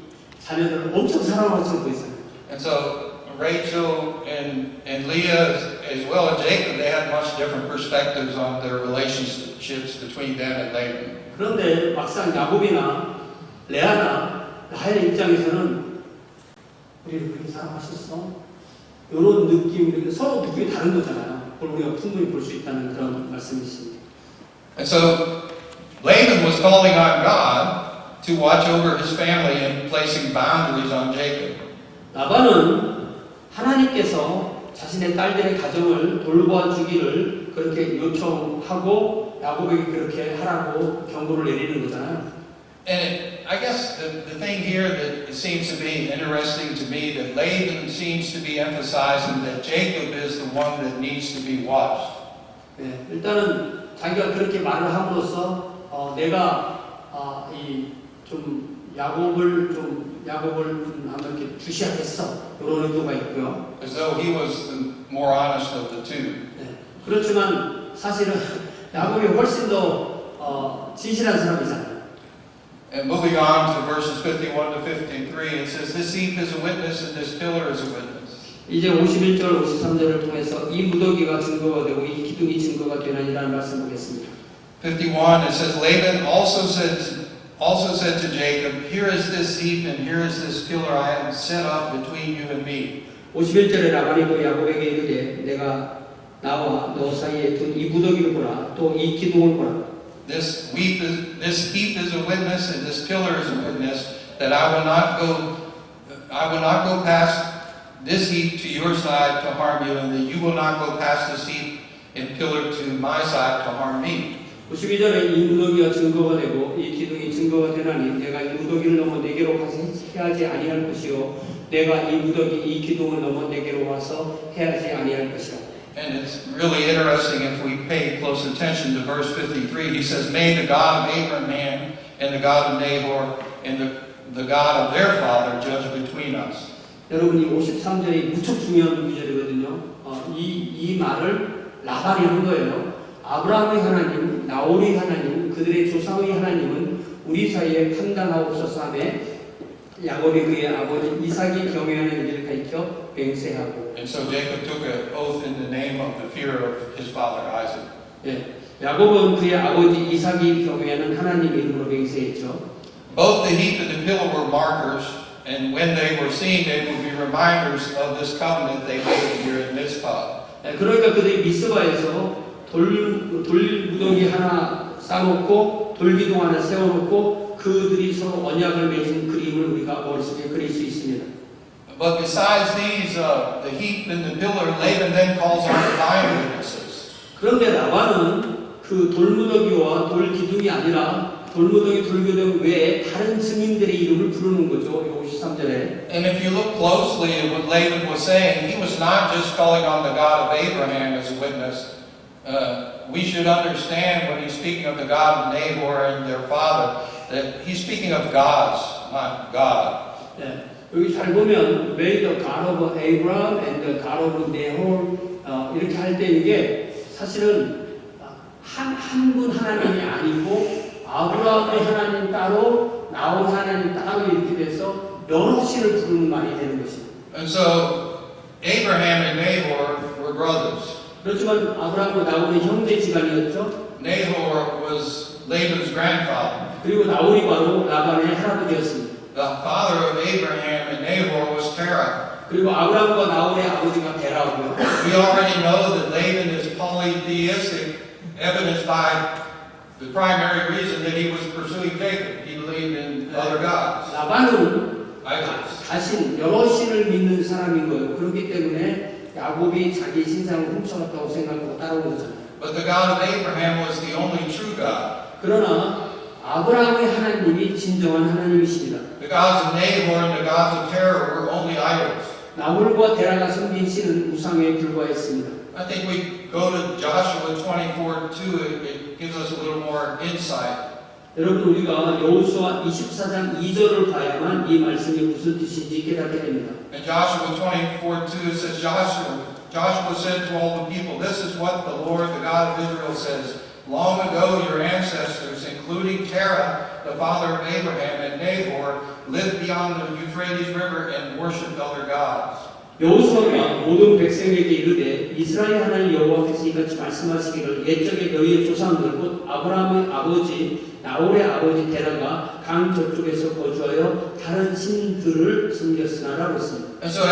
자녀들을 엄청 사랑하는 것처럼 보였어요. And so Rachel and Leah, as well as Jacob, they had much different perspectives on their relationships between them and Laban. 그런데 막상 야곱이나 레아나 라헬의 입장에서는 우리를 그렇게 사랑하셨어? 이런 느낌이 서로 느낌이 다른 거잖아요. 그걸 우리가 충분히 볼 수 있다는 그런 말씀이십니다. And so Laban was calling on God to watch over his family and placing boundaries on Jacob. 라반은 하나님께서 자신의 딸들의 가정을 돌봐주기를 그렇게 요청하고 야곱에게 그렇게 하라고 경고를 내리는 거잖아요. And I guess the thing here that it seems to be interesting to me that Laban seems to be emphasizing that Jacob is the one that needs to be watched. 네, 일단은 자기가 그렇게 말을 함으로써 내가 야곱을 한번 이렇게 주시하겠어 이런 의도가 있고요. As though he was the more honest of the two. 네, 그렇지만 사실은 야곱이 훨씬 더 진실한 사람이잖아요. And moving on to verses 51 to 53, it says, "This heap is a witness, and this pillar is a witness." 이제 51절, 53절을 통해서 이 무더기가 증거가 되고 이 기둥이 증거가 되나니라는 말씀 보겠습니다. 51, it says, Laban also said to Jacob, "Here is this heap, and here is this pillar I have set up between you and me." 51절에 라반이 또 야곱에게 이르되 내가 나와 너 사이에 둔 이 무더기를 보라 또 이 기둥을 보라. This heap is a witness, and this pillar is a witness that I will not go past this heap to your side to harm you, and that you will not go past this heap and pillar to my side to harm me. 52절에 이 무더기가 증거가 되고 이 기둥이 증거가 되나니 내가 이 무더기를 넘어 내게로 가서 해하지 아니할 것이요 내가 이 무더기 이 기둥을 넘어 내게로 와서 해하지 아니할 것이라. And it's really interesting if we pay close attention to verse 53. He says, "May the God of Abraham and the God of Nahor and the God of their father judge between us." 여러분 이 53절이 무척 중요한 구절이거든요. 이 말을 라반이 한 거예요. 아브라함의 하나님, 나홀의 하나님, 그들의 조상의 하나님은 우리 사이에 판단하옵소서 하며 야곱이 그의 아버지 이삭이 경외하는 일을 가리켜 맹세하고. And so Jacob took an oath in the name of the fear of his father Isaac. 예, 야곱은 그의 아버지 이삭이 경외하는 하나님 이름으로 맹세했죠. Both the heap and the pillar were markers, and when they were seen, they would be reminders of this covenant they made here in Mizpah. 예, 그러니까 그들이 미스바에서 돌 무더기 하나 쌓아놓고 돌기둥 하나 세워놓고 그들이 서로 언약을 맺은 그림을 우리가 머릿속에 그릴 수 있습니다. But besides these, the heap and the pillar, Laban then calls on divine witnesses. 그런데 라반은 그 돌무더기와 돌기둥이 아니라 돌무더기 돌기둥 외에 다른 증인들의 이름을 부르는 거죠. 53절에. And if you look closely at what Laban was saying, he was not just calling on the God of Abraham as a witness. We should understand when he's speaking of the God of Nahor and their father, that he's speaking of gods, not God. 네, 여기 잘 보면 May the God of Abraham and the God of Nahor 이렇게 할 때 이게 사실은 한 분 하나님이 아니고 아브라함의 하나님 따로 나홀 하나님 따로 이렇게 돼서 여러 신을 부르는 말이 되는 것입니다. And so Abraham and Nahor were brothers. 그렇지만 아브라함과 나홀의 형제지간이었죠. Nahor was Laban's grandfather. 그리고 나홀이 바로 라반의 할아버지였습니다. The father of Abraham and Nahor was Terah. 그리고 아브라함과 나홀의 아버지가 데라고요. We already know that Laban is polytheistic, evidenced by the primary reason that he was pursuing Jacob. He believed in other gods. 라반은 Idols. 자신 여러 신을 믿는 사람인 거예요. 그렇기 때문에 야곱이 자기 신상을 훔쳐갔다고 생각하고 따라온 거잖아요. But the God of Abraham was the only true God. 그러나 아브라함의 하나님이 진정한 하나님이십니다. The gods of Nahor and the gods of Terah were only idols. 나홀과 데라가 섬긴 신은 우상에 불과했습니다. I think we go to Joshua 24:2. It gives us a little more insight. 여러분 우리가 여호수아 24장 2절을 봐야만 이 말씀이 무슨 뜻인지 깨닫게 됩니다. In Joshua 24:2 it says, Joshua said to all the people, "This is what the Lord, the God of Israel says. Long ago your ancestors, including Terah, the father of Abraham, and Nahor, lived beyond the Euphrates River and worshipped other gods." 여호수아가 모든 백성에게 이르되 이스라엘 하나님 여호와께서 이같이 말씀하시기를 옛적에 너희의 조상들 곧 아브라함의 아버지 나홀의 아버지 데라가 강 저쪽에서 거주하여 다른 신들을 섬겼으나라고 했습니다. And so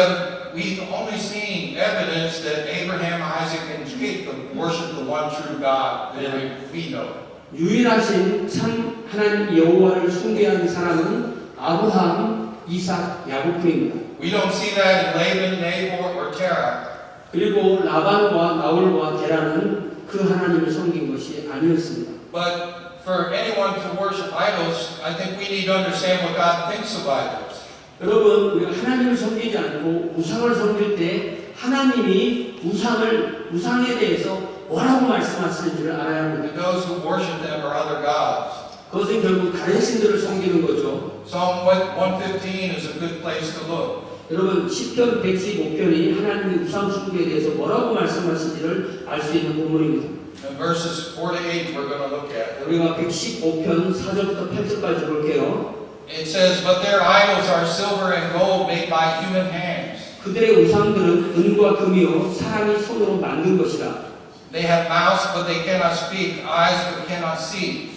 we've only seen evidence that Abraham, Isaac, and Jacob worshiped the one true God that we know. 유일하신 참 하나님 여호와를 숭배한 사람은 아브라함, 이삭, 야곱뿐입니다. We don't see that in Laban, Nahor, or Terah. 그리고 라반과 나홀과 데라는 그 하나님을 섬긴 것이 아니었습니다. But for anyone to worship idols, I think we need to understand what God thinks of idols. 여러분, 우리가 하나님을 섬기지 않고 우상을 섬길 때 하나님이 우상에 대해서 뭐라고 말씀하시는지를 알아야 합니다. And those who worship them are other gods. 그것은 결국 다른 신들을 섬기는 거죠. Psalm 115 is a good place to look. 여러분, 시편 115편이 하나님의 우상 숭배에 대해서 뭐라고 말씀하시는지를 알 수 있는 본문입니다. And verses 4 to 8 we're going to look at. 우리가 115편 4절부터 8절까지 볼게요. It says, "But their idols are silver and gold made by human hands. 그들의 우상들은 은과 금이요 사람이 손으로 만든 것이라. They have mouths, but they cannot speak, eyes, but cannot see.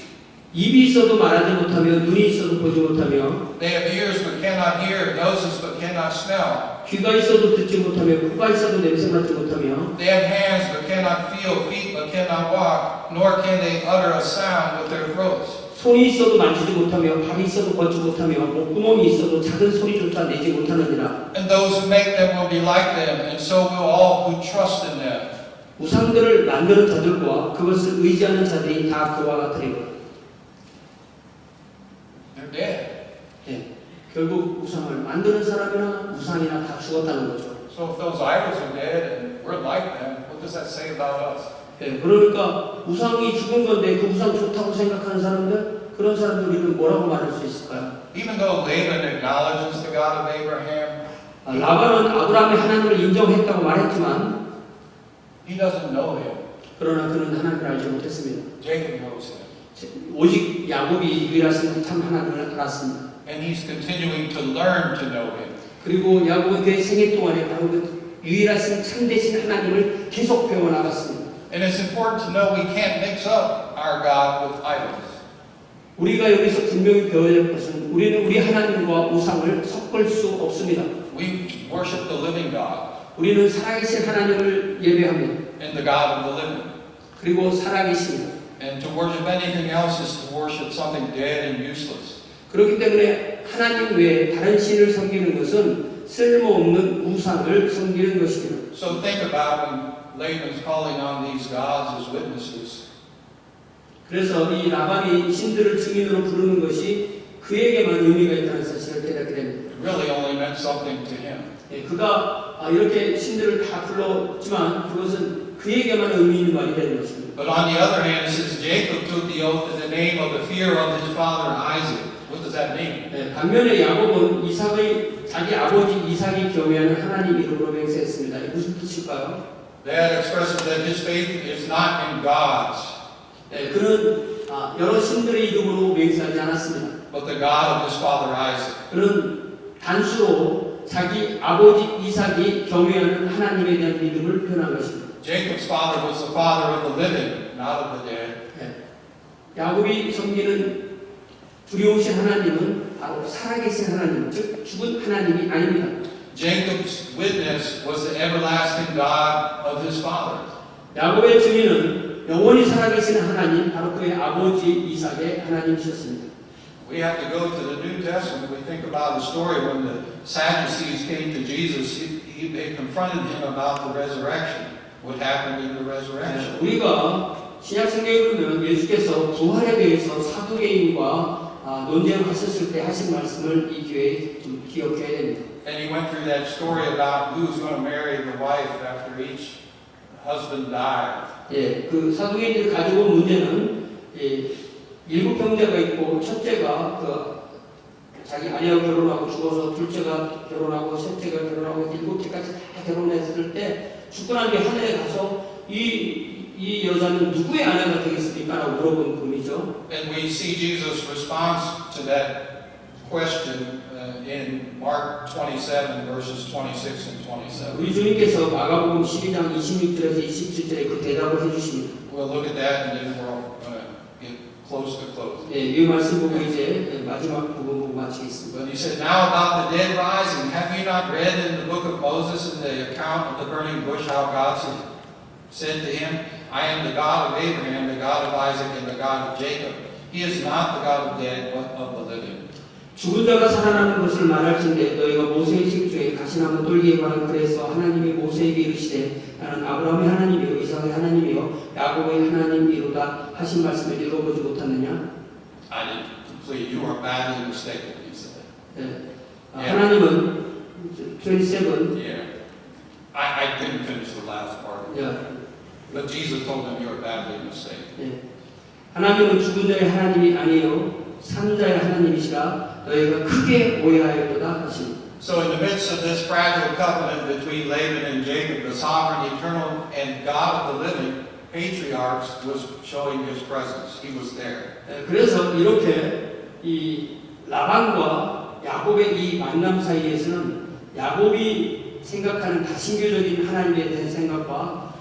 입이 있어도 말하지 못하며 눈이 있어도 보지 못하며 They have ears but cannot hear, noses but cannot smell. 귀가 있어도 듣지 못하며 코가 있어도 냄새 맡지 못하며 They have hands but cannot feel, feet but cannot walk, nor can they utter a sound with their throats. 손이 있어도 만지지 못하며 발이 있어도 걷지 못하며 목구멍이 있어도 작은 소리조차 내지 못하느니라. And those who make them will be like them, and so will all who trust in them. 우상들을 만드는 자들과 그것을 의지하는 자들이 다 그와 같으리라. They're dead. 예, 결국 우상을 만드는 사람이나 우상이나 다 죽었다는 거죠. So if those idols are dead and we're like them, what does that say about us? 예, 그러니까 우상이 죽은 건데 그 우상 좋다고 생각하는 사람들, 그런 사람들 우리는 뭐라고 말할 수 있을까요? Even though Laban acknowledges the God of Abraham, 라반은 아브라함의 하나님을 인정했다고 말했지만 he doesn't know him. 그러나 그는 하나님을 알지 못했습니다. Jacob knows him. 오직 야곱이 유일하신 참 하나님을 알았습니다. And he's continuing to learn to know him. 그리고 야곱은 그의 생애 동안에 바로 그 유일하신 참되신 하나님을 계속 배워나갔습니다. And it's important to know we can't mix up our God with idols. 우리가 여기서 분명히 배워야 할 것은 우리는 우리 하나님과 우상을 섞을 수 없습니다. We worship the living God 우리는 살아계신 하나님을 예배합니다. and the God of the living. 그리고 살아계십니다. And to worship anything else is to worship something dead and useless. 그렇기 때문에 하나님 외에 다른 신을 섬기는 것은 쓸모없는 우상을 섬기는 것입니다. So think about when Laban's calling on these gods as witnesses. 그래서 이 라반이 신들을 증인으로 부르는 것이 그에게만 의미가 있다는 사실을 깨닫게 됩니다. It really only meant something to him. 예, 그가 이렇게 신들을 다 불렀지만 그것은 그에게만 의미 있는 말이 되는 것입니다. But on the other hand, it says Jacob took the oath in the name of the fear of his father Isaac. What does that mean? 예, 반면에 야곱은 이삭의 자기 아버지 이삭이 경외하는 하나님 이름으로 맹세했습니다. 이게 무슨 뜻일까요? That expresses that his faith is not in gods, 예, 그는 여러 신들의 이름으로 맹세하지 않았습니다. but the God of his father Isaac. 그는 단수로 자기 아버지 이삭이 경외하는 하나님에 대한 믿음을 표현한 것입니다. Jacob's father was the father of the living, not of the dead. 예, 야곱이 섬기는 두려우신 하나님은 바로 살아계신 하나님, 즉 죽은 하나님이 아닙니다. Jacob's witness was the everlasting God of his father. 야곱의 증인은 영원히 살아계신 하나님, 바로 그의 아버지 이삭의 하나님이셨습니다. We have to go to the New Testament. We think about the story when the Sadducees came to Jesus. They confronted him about the resurrection. What happened in the resurrection? 우리가 신약 성경에 보면 예수께서 부활에 대해서 사두개인과 논쟁하셨을 때 하신 말씀을 이 기회에 좀 기억해야 됩니다. And he went through that story about who's going to marry the wife after each husband died. 예, 그 사두개인들이 가지고 온 문제는 일곱 형제가 있고 첫째가 자기 아내와 결혼하고 죽어서 둘째가 결혼하고 셋째가 결혼하고 일곱째까지 다 결혼했을 때 죽고 난 뒤에 하늘에 가서 이 여자는 누구의 아내가 되겠습니까? 라고 물어본 분이죠. And we see Jesus' response to that question in Mark 27, verses 26 and 27. 우리 주님께서 마가복음 12장 26절에서 27절에 그 대답을 해주십니다. We'll look at that and then we'll get close to close. 예, 이 말씀 보고 이제 마지막 부분 보고 마치겠습니다. But he said, now about the dead rising, have you not read in the book of Moses in the account of the burning bush how God said to him, I am the God of Abraham, the God of Isaac, and the God of Jacob. He is not the God of the dead, but of the living. 죽은 자가 살아나는 것을 말할진대 너희가 모세의 책 중에 가시나무 돌기에 관한 글에서 하나님이 모세에게 이르시되 나는 아브라함의 하나님이요 이삭의 하나님이요 야곱의 하나님이로다 하신 말씀을 읽어보지 못하느냐? I didn't complete. You are badly mistaken, he said. 예. 예. 하나님은 27 Yeah. I didn't finish the last part. 예. But Jesus told him, you are badly mistaken. 예. 하나님은 죽은 자의 하나님이 아니요 산자의 하나님이시라 너희가 크게 오해하였도다 하시니. So in the midst of this fragile covenant between Laban and Jacob, the sovereign, eternal, and God of the living patriarchs was showing his presence. He was there. 그래서 이렇게 이 라반과 야곱의 이 만남 사이에서는 야곱이 생각하는 다신교적인 하나님에 대한 생각과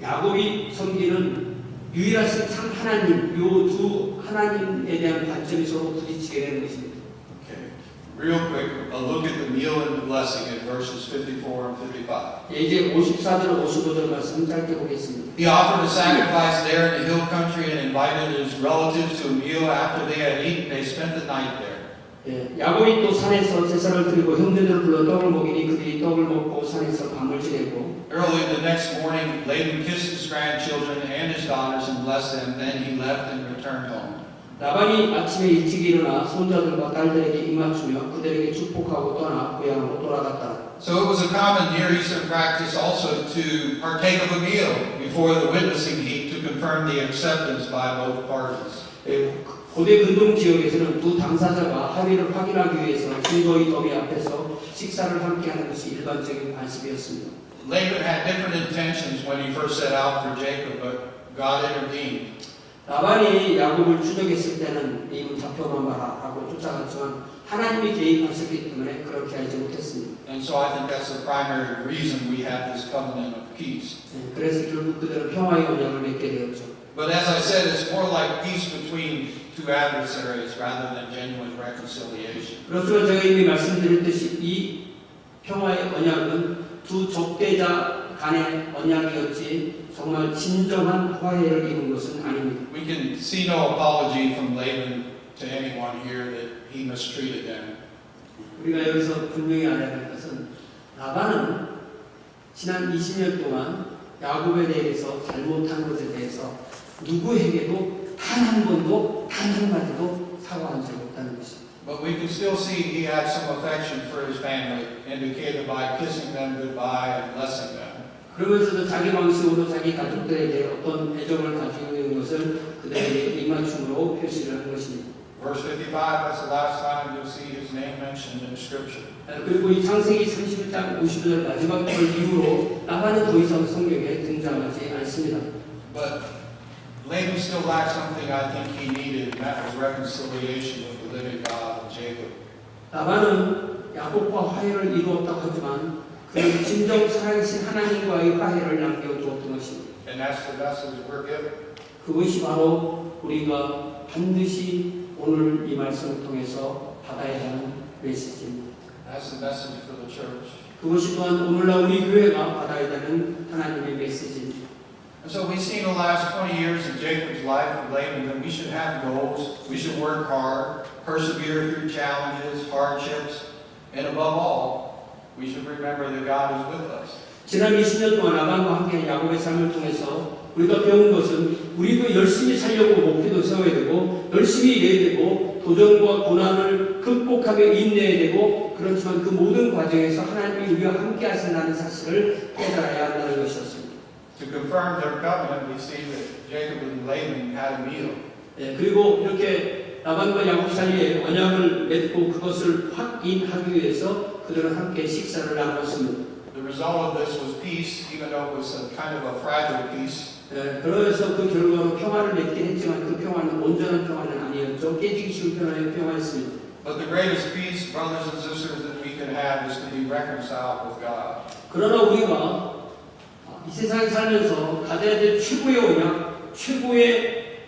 야곱이 섬기는 유일하신 참 하나님, 요 두 하나님에 대한 관점이 서로 부딪히게 되는 것입니다. Okay. Real quick, a look at the meal and the blessing in verses 54 and 55. 예, 이제 54절 55절 말씀 짧게 보겠습니다. He offered a sacrifice there in the hill country and invited his relatives to a meal. After they had eaten, they spent the night there. 예, 야곱이 또 산에서 제사를 드리고 형제들을 불러 떡을 먹이니 그들이 떡을 먹고 산에서 밤을 지내고 Early the next morning, Laban kissed his grandchildren and his daughters and blessed them. Then he left and returned home. 라반이 아침에 일찍 일어나 손자들과 딸들에게 입맞추며 그들에게 축복하고 떠나 고향으로 돌아갔다. So it was a common Near Eastern practice also to partake of a meal before the witnessing heat to confirm the acceptance by both parties. 예, 고대 근동 지역에서는 두 당사자가 합의를 확인하기 위해서 증거의 더미 앞에서 식사를 함께하는 것이 일반적인 관습이었습니다. Laban had different intentions when he first set out for Jacob, but God intervened. 라반이 야곱을 추적했을 때는 이거 잡혀만 봐라라고 쫓아갔지만 하나님이 개입하셨기 때문에 그렇게 하지 못했습니다. And so I think that's the primary reason we have this covenant of peace. 예, 그래서 결국 그들은 평화의 언약을 맺게 되었죠. But as I said, it's more like peace between two adversaries rather than genuine reconciliation. 그렇지만 제가 이미 말씀드렸듯이 이 평화의 언약은 두 적대자 간의 언약이었지 정말 진정한 화해를 이룬 것은 아닙니다. We can see no apology from Laban to anyone here that he mistreated them. 우리가 여기서 분명히 알아야 할 것은 라반은 지난 20년 동안 야곱에 대해서 잘못한 것에 대해서 누구에게도 단 한 번도 단 한마디도 사과한 적이 없다는 것입니다. But we can still see he had some affection for his family, indicated by kissing them goodbye and blessing them. 그러면서도 자기 방식으로 자기 가족들에게 어떤 애정을 가지고 있는 것을 그들에게 입맞춤으로 표시를 한 것입니다. Verse 55, that's the last time you'll see his name mentioned in Scripture. 그리고 이 창세기 31장 50절 마지막 절 이후로 라반은 더 이상 성경에 등장하지 않습니다. But Laban still lacked something I think he needed, and that was reconciliation with the living God of Jacob. 라반은 야곱과 화해를 이루었다고 하지만 그는 진정 살아계신 하나님과의 화해를 남겨두었던 것입니다. And that's the message we're given. 그것이 바로 우리가 반드시 오늘 이 말씀을 통해서 받아야 하는 메시지입니다. That's the message for the church. 그것이 또한 오늘날 우리 교회가 받아야 되는 하나님의 메시지입니다. And so we've seen the last 20 years of Jacob's life with Laban that we should have goals, we should work hard, persevere through challenges, hardships, and above all, we should remember that God is with us. 지난 20년 동안 라반과 함께 야곱의 삶을 통해서 우리가 배운 것은 우리도 열심히 살려고 목표도 세워야 되고 열심히 일해야 되고 도전과 고난을 극복하며 인내해야 되고 그렇지만 그 모든 과정에서 하나님이 우리와 함께 하신다는 사실을 깨달아야 한다는 것이었습니다. To confirm their covenant, we see that Jacob and Laban had a meal. 예, 그리고 이렇게 라반과 야곱 사이에 언약을 맺고 그것을 확인하기 위해서 그들은 함께 식사를 나눴습니다. The result of this was peace, even though it was a kind of a fragile peace. 예, 그래서 그 결과로 평화를 맺긴 했지만 그 평화는 온전한 평화는 아니었죠. 깨지기 쉬운 평화였습니다. But the greatest peace, brothers and sisters, that we can have is to be reconciled with God. 그러나 우리가 이 세상에 살면서 가져야 될 최고의 언약, 최고의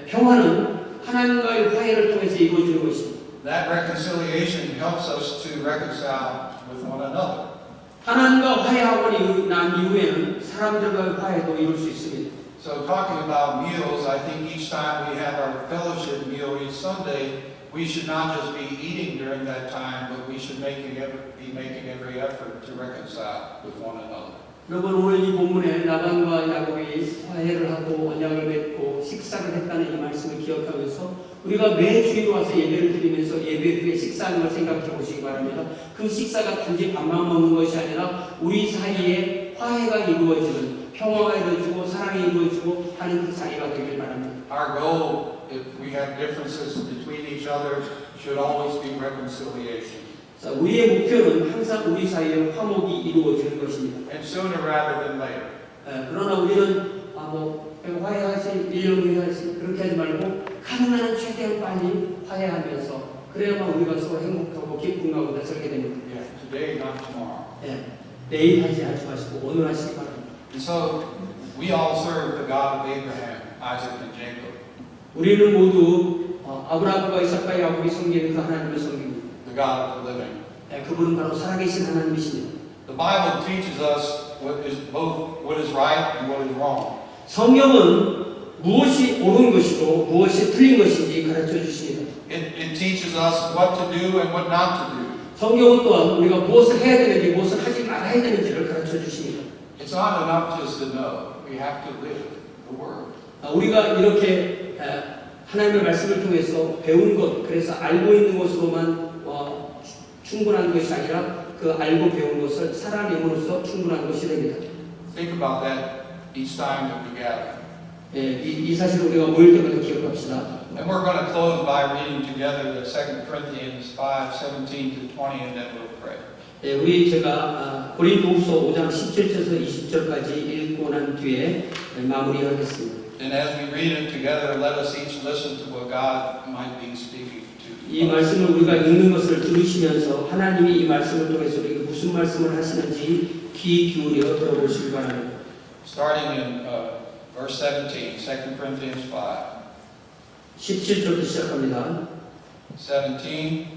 평화는 하나님과의 화해를 통해서 이루어지는 것입니다. That reconciliation helps us to reconcile with one another. 하나님과 화해하고 난 이후에는 사람들과의 화해도 이룰 수 있습니다. So talking about meals, I think each time we have our fellowship meal each Sunday, we should not just be eating during that time, but we should be making every effort to reconcile with one another. 여러분 오늘 이 본문에 라반과 야곱이 화해를 하고 언약을 맺고 식사를 했다는 이 말씀을 기억하면서 우리가 매 주일 와서 예배를 드리면서 예배 후에 식사하는 걸 생각해 보시기 바랍니다. 그 식사가 단지 밥만 먹는 것이 아니라 우리 사이에 화해가 이루어지는 평화가 이루어지고 사랑이 이루어지고 하는 그 자리가 되길 바랍니다. Our goal, if we have differences between each other, should always be reconciliation. 자, 우리의 목표는 항상 우리 사이에 화목이 이루어지는 것입니다. And sooner rather than later. 그러나 우리는 화해하시, 1년 후에 하시 그렇게 하지 말고 가능한 한 최대한 빨리 화해하면서 그래야만 우리가 서로 행복하고 기쁜 가운데 살게 됩니다. Yeah, today, not tomorrow. 내일 하지 마시고 오늘 하시기 바랍니다. And so we all serve the God of Abraham, Isaac, and Jacob. 우리는 모두 아브라함과 이삭과 야곱이 섬기는 그 하나님을 섬깁니다. the God of the living. 그분은 바로 살아계신 하나님이십니다. The Bible teaches us both what is right and what is wrong. 성경은 무엇이 옳은 것이고 무엇이 틀린 것인지 가르쳐 주십니다. It teaches us what to do and what not to do. 성경은 또한 우리가 무엇을 해야 되는지 무엇을 하지 말아야 되는지를 가르쳐 주십니다. It's not enough just to know. We have to live the Word. 우리가 이렇게 하나님의 말씀을 통해서 배운 것, 그래서 알고 있는 것으로만 충분한 것이 아니라 그 알고 배운 것을 살아내므로써 충분한 것이 됩니다. Think about that each time that we gather. 이 사실을 우리가 모일 때마다 기억합시다. And we're going to close by reading together the 2 Corinthians 5:17 to 20, and then we'll pray. 제가 고린도후서 5장 17절에서 20절까지 읽고 난 뒤에 마무리하겠습니다. And as we read it together, let us each listen to what God might be speaking to. 이 말씀을 우리가 읽는 것을 들으시면서 하나님이 이 말씀을 통해서 우리에게 무슨 말씀을 하시는지 귀 기울여 들어보시기 바랍니다. Starting in verse 17, 2 Corinthians 5. 17절부터 시작합니다. 17.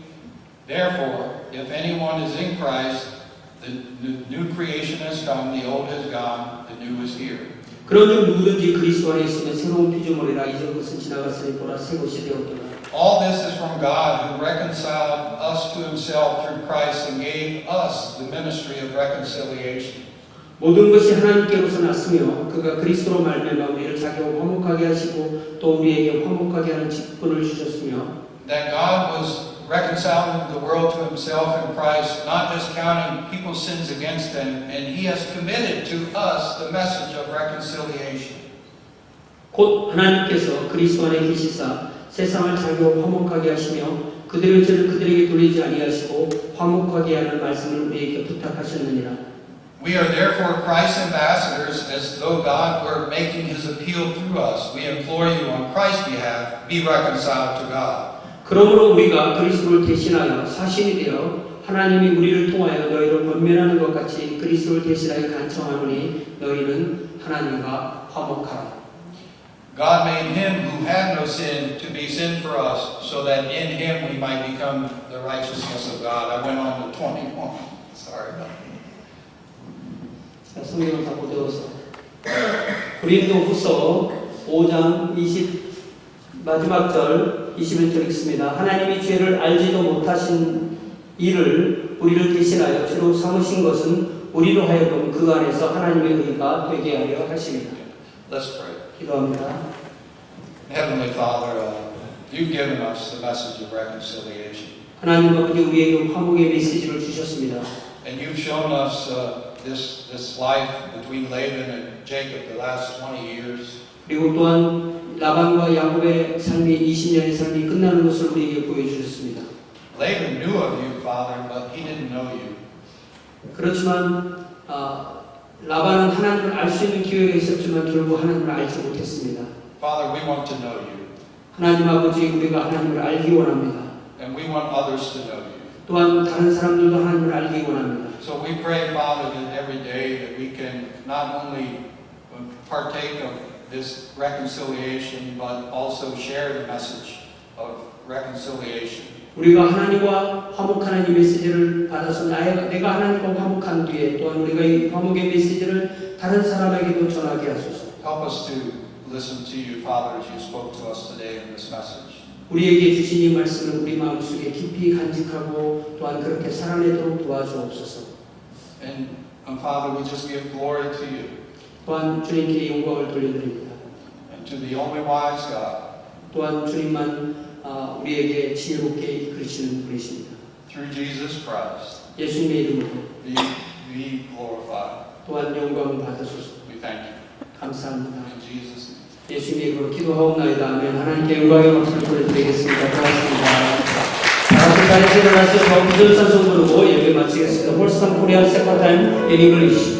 Therefore, if anyone is in Christ, the new creation has come, the old has gone, the new is here. 그런즉 누구든지 그리스도 안에 있으면 새로운 피조물이라 이전 것은 지나갔으니 보라 새 것이 되었도다. All this is from God, who reconciled us to himself through Christ and gave us the ministry of reconciliation. 모든 것이 하나님께로서 났으며 그가 그리스도로 말미암아 우리를 자기와 화목하게 하시고 또 우리에게 화목하게 하는 직분을 주셨으며 That God was reconciling the world to himself in Christ, not just counting people's sins against them, and he has committed to us the message of reconciliation. 곧 하나님께서 그리스도 안에 계시사 세상을 자기와 화목하게 하시며 그들의 죄를 그들에게 돌리지 아니하시고 화목하게 하는 말씀을 우리에게 부탁하셨느니라. We are therefore Christ's ambassadors, as though God were making his appeal through us. We implore you on Christ's behalf, be reconciled to God. 그러므로 우리가 그리스도를 대신하여 사신이 되어 하나님이 우리를 통하여 너희를 권면하는 것 같이 그리스도를 대신하여 간청하노니 너희는 하나님과 화목하라. God made him who had no sin to be sin for us, so that in him we might become the righteousness of God. I went on to 21. Sorry about that. 성경을 다 못 외워서 고린도후서 5장 20 마지막 절 21절 읽습니다. 하나님이 죄를 알지도 못하신 이를 우리를 대신하여 죄로 삼으신 것은 우리로 하여금 그 안에서 하나님의 의가 되게 하려 하십니다. Let's pray. 기도합니다. Heavenly Father, you've given us the message of reconciliation. 하나님 아버지 우리에게 화목의 메시지를 주셨습니다. And you've shown us this life between Laban and Jacob the last 20 years. 그리고 또한 라반과 야곱의 삶이 20년의 삶이 끝나는 것을 우리에게 보여주셨습니다. Laban knew of you, Father, but he didn't know you. 그렇지만 라반은 하나님을 알 수 있는 기회가 있었지만 결국 하나님을 알지 못했습니다. Father, we want to know you. 하나님 아버지 우리가 하나님을 알기 원합니다. And we want others to know you. 또한 다른 사람들도 하나님을 알기 원합니다. So we pray, Father, that every day that we can not only partake of this reconciliation, but also share the message of reconciliation. 우리가 하나님과 화목하는 이 메시지를 받아서 내가 하나님과 화목한 뒤에 또한 우리가 이 화목의 메시지를 다른 사람에게도 전하게 하소서. Help us to listen to you, Father, as you spoke to us today in this message. 우리에게 주신 이 말씀을 우리 마음속에 깊이 간직하고 또한 그렇게 살아내도록 도와주옵소서. And Father, we just give glory to you. 또한 주님께 영광을 돌려드립니다. And to the only wise God. 또한 주님만 우리에게 지혜롭게 이끌으시는 분이십니다. Through Jesus Christ. 예수님의 이름으로 be glorified. 또한 영광을 받으소서. We thank you. 감사합니다. In Jesus' name. 예수님의 이름으로 기도하옵나이다. 아멘. 하나님께 영광의 박수를 보내드리겠습니다. 고맙습니다. 다같이 자리에서 일어나셔서 구절 찬송 부르고 예배 마치겠습니다. 홀스턴 코리아 세컨 타임 in English.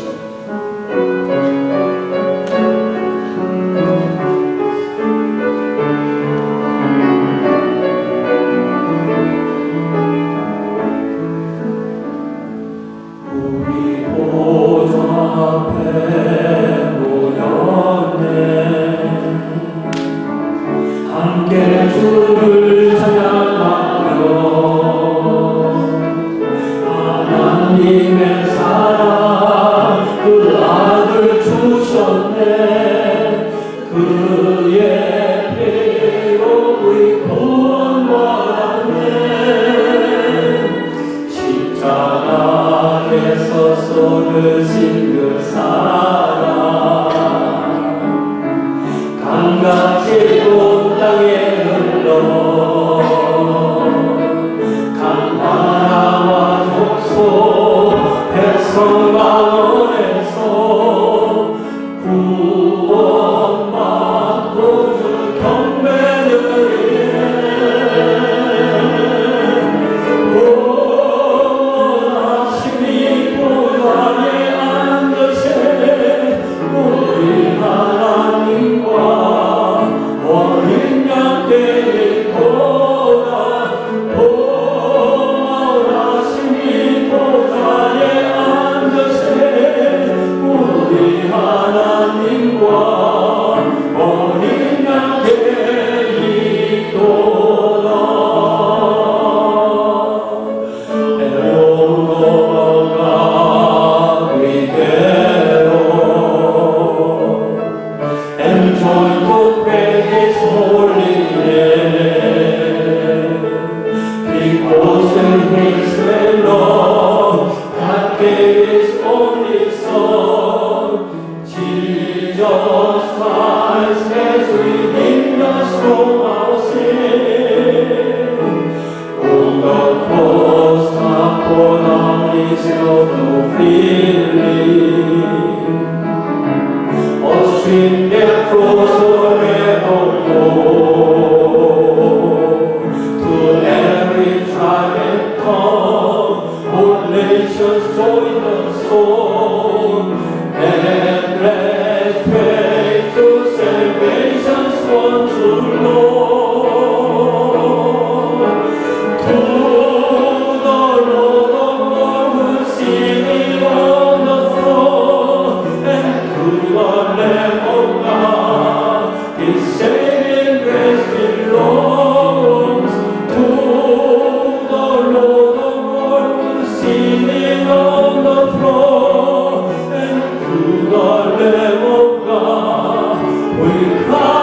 한 Praise the Lord, that gave His only Son. Jesus Christ has redeemed us from our sin. On the cross, upon our knees, of freely. A stream that flows forevermore to every tribe and tongue, all nations join the song. Endless praise to salvation's one true Lord. To the Lord of all who's sitting on the throne, and to the Lamb of God, His saving grace belongs. To the Lord of all who's sitting on the throne, and to the Lamb of God, we cry.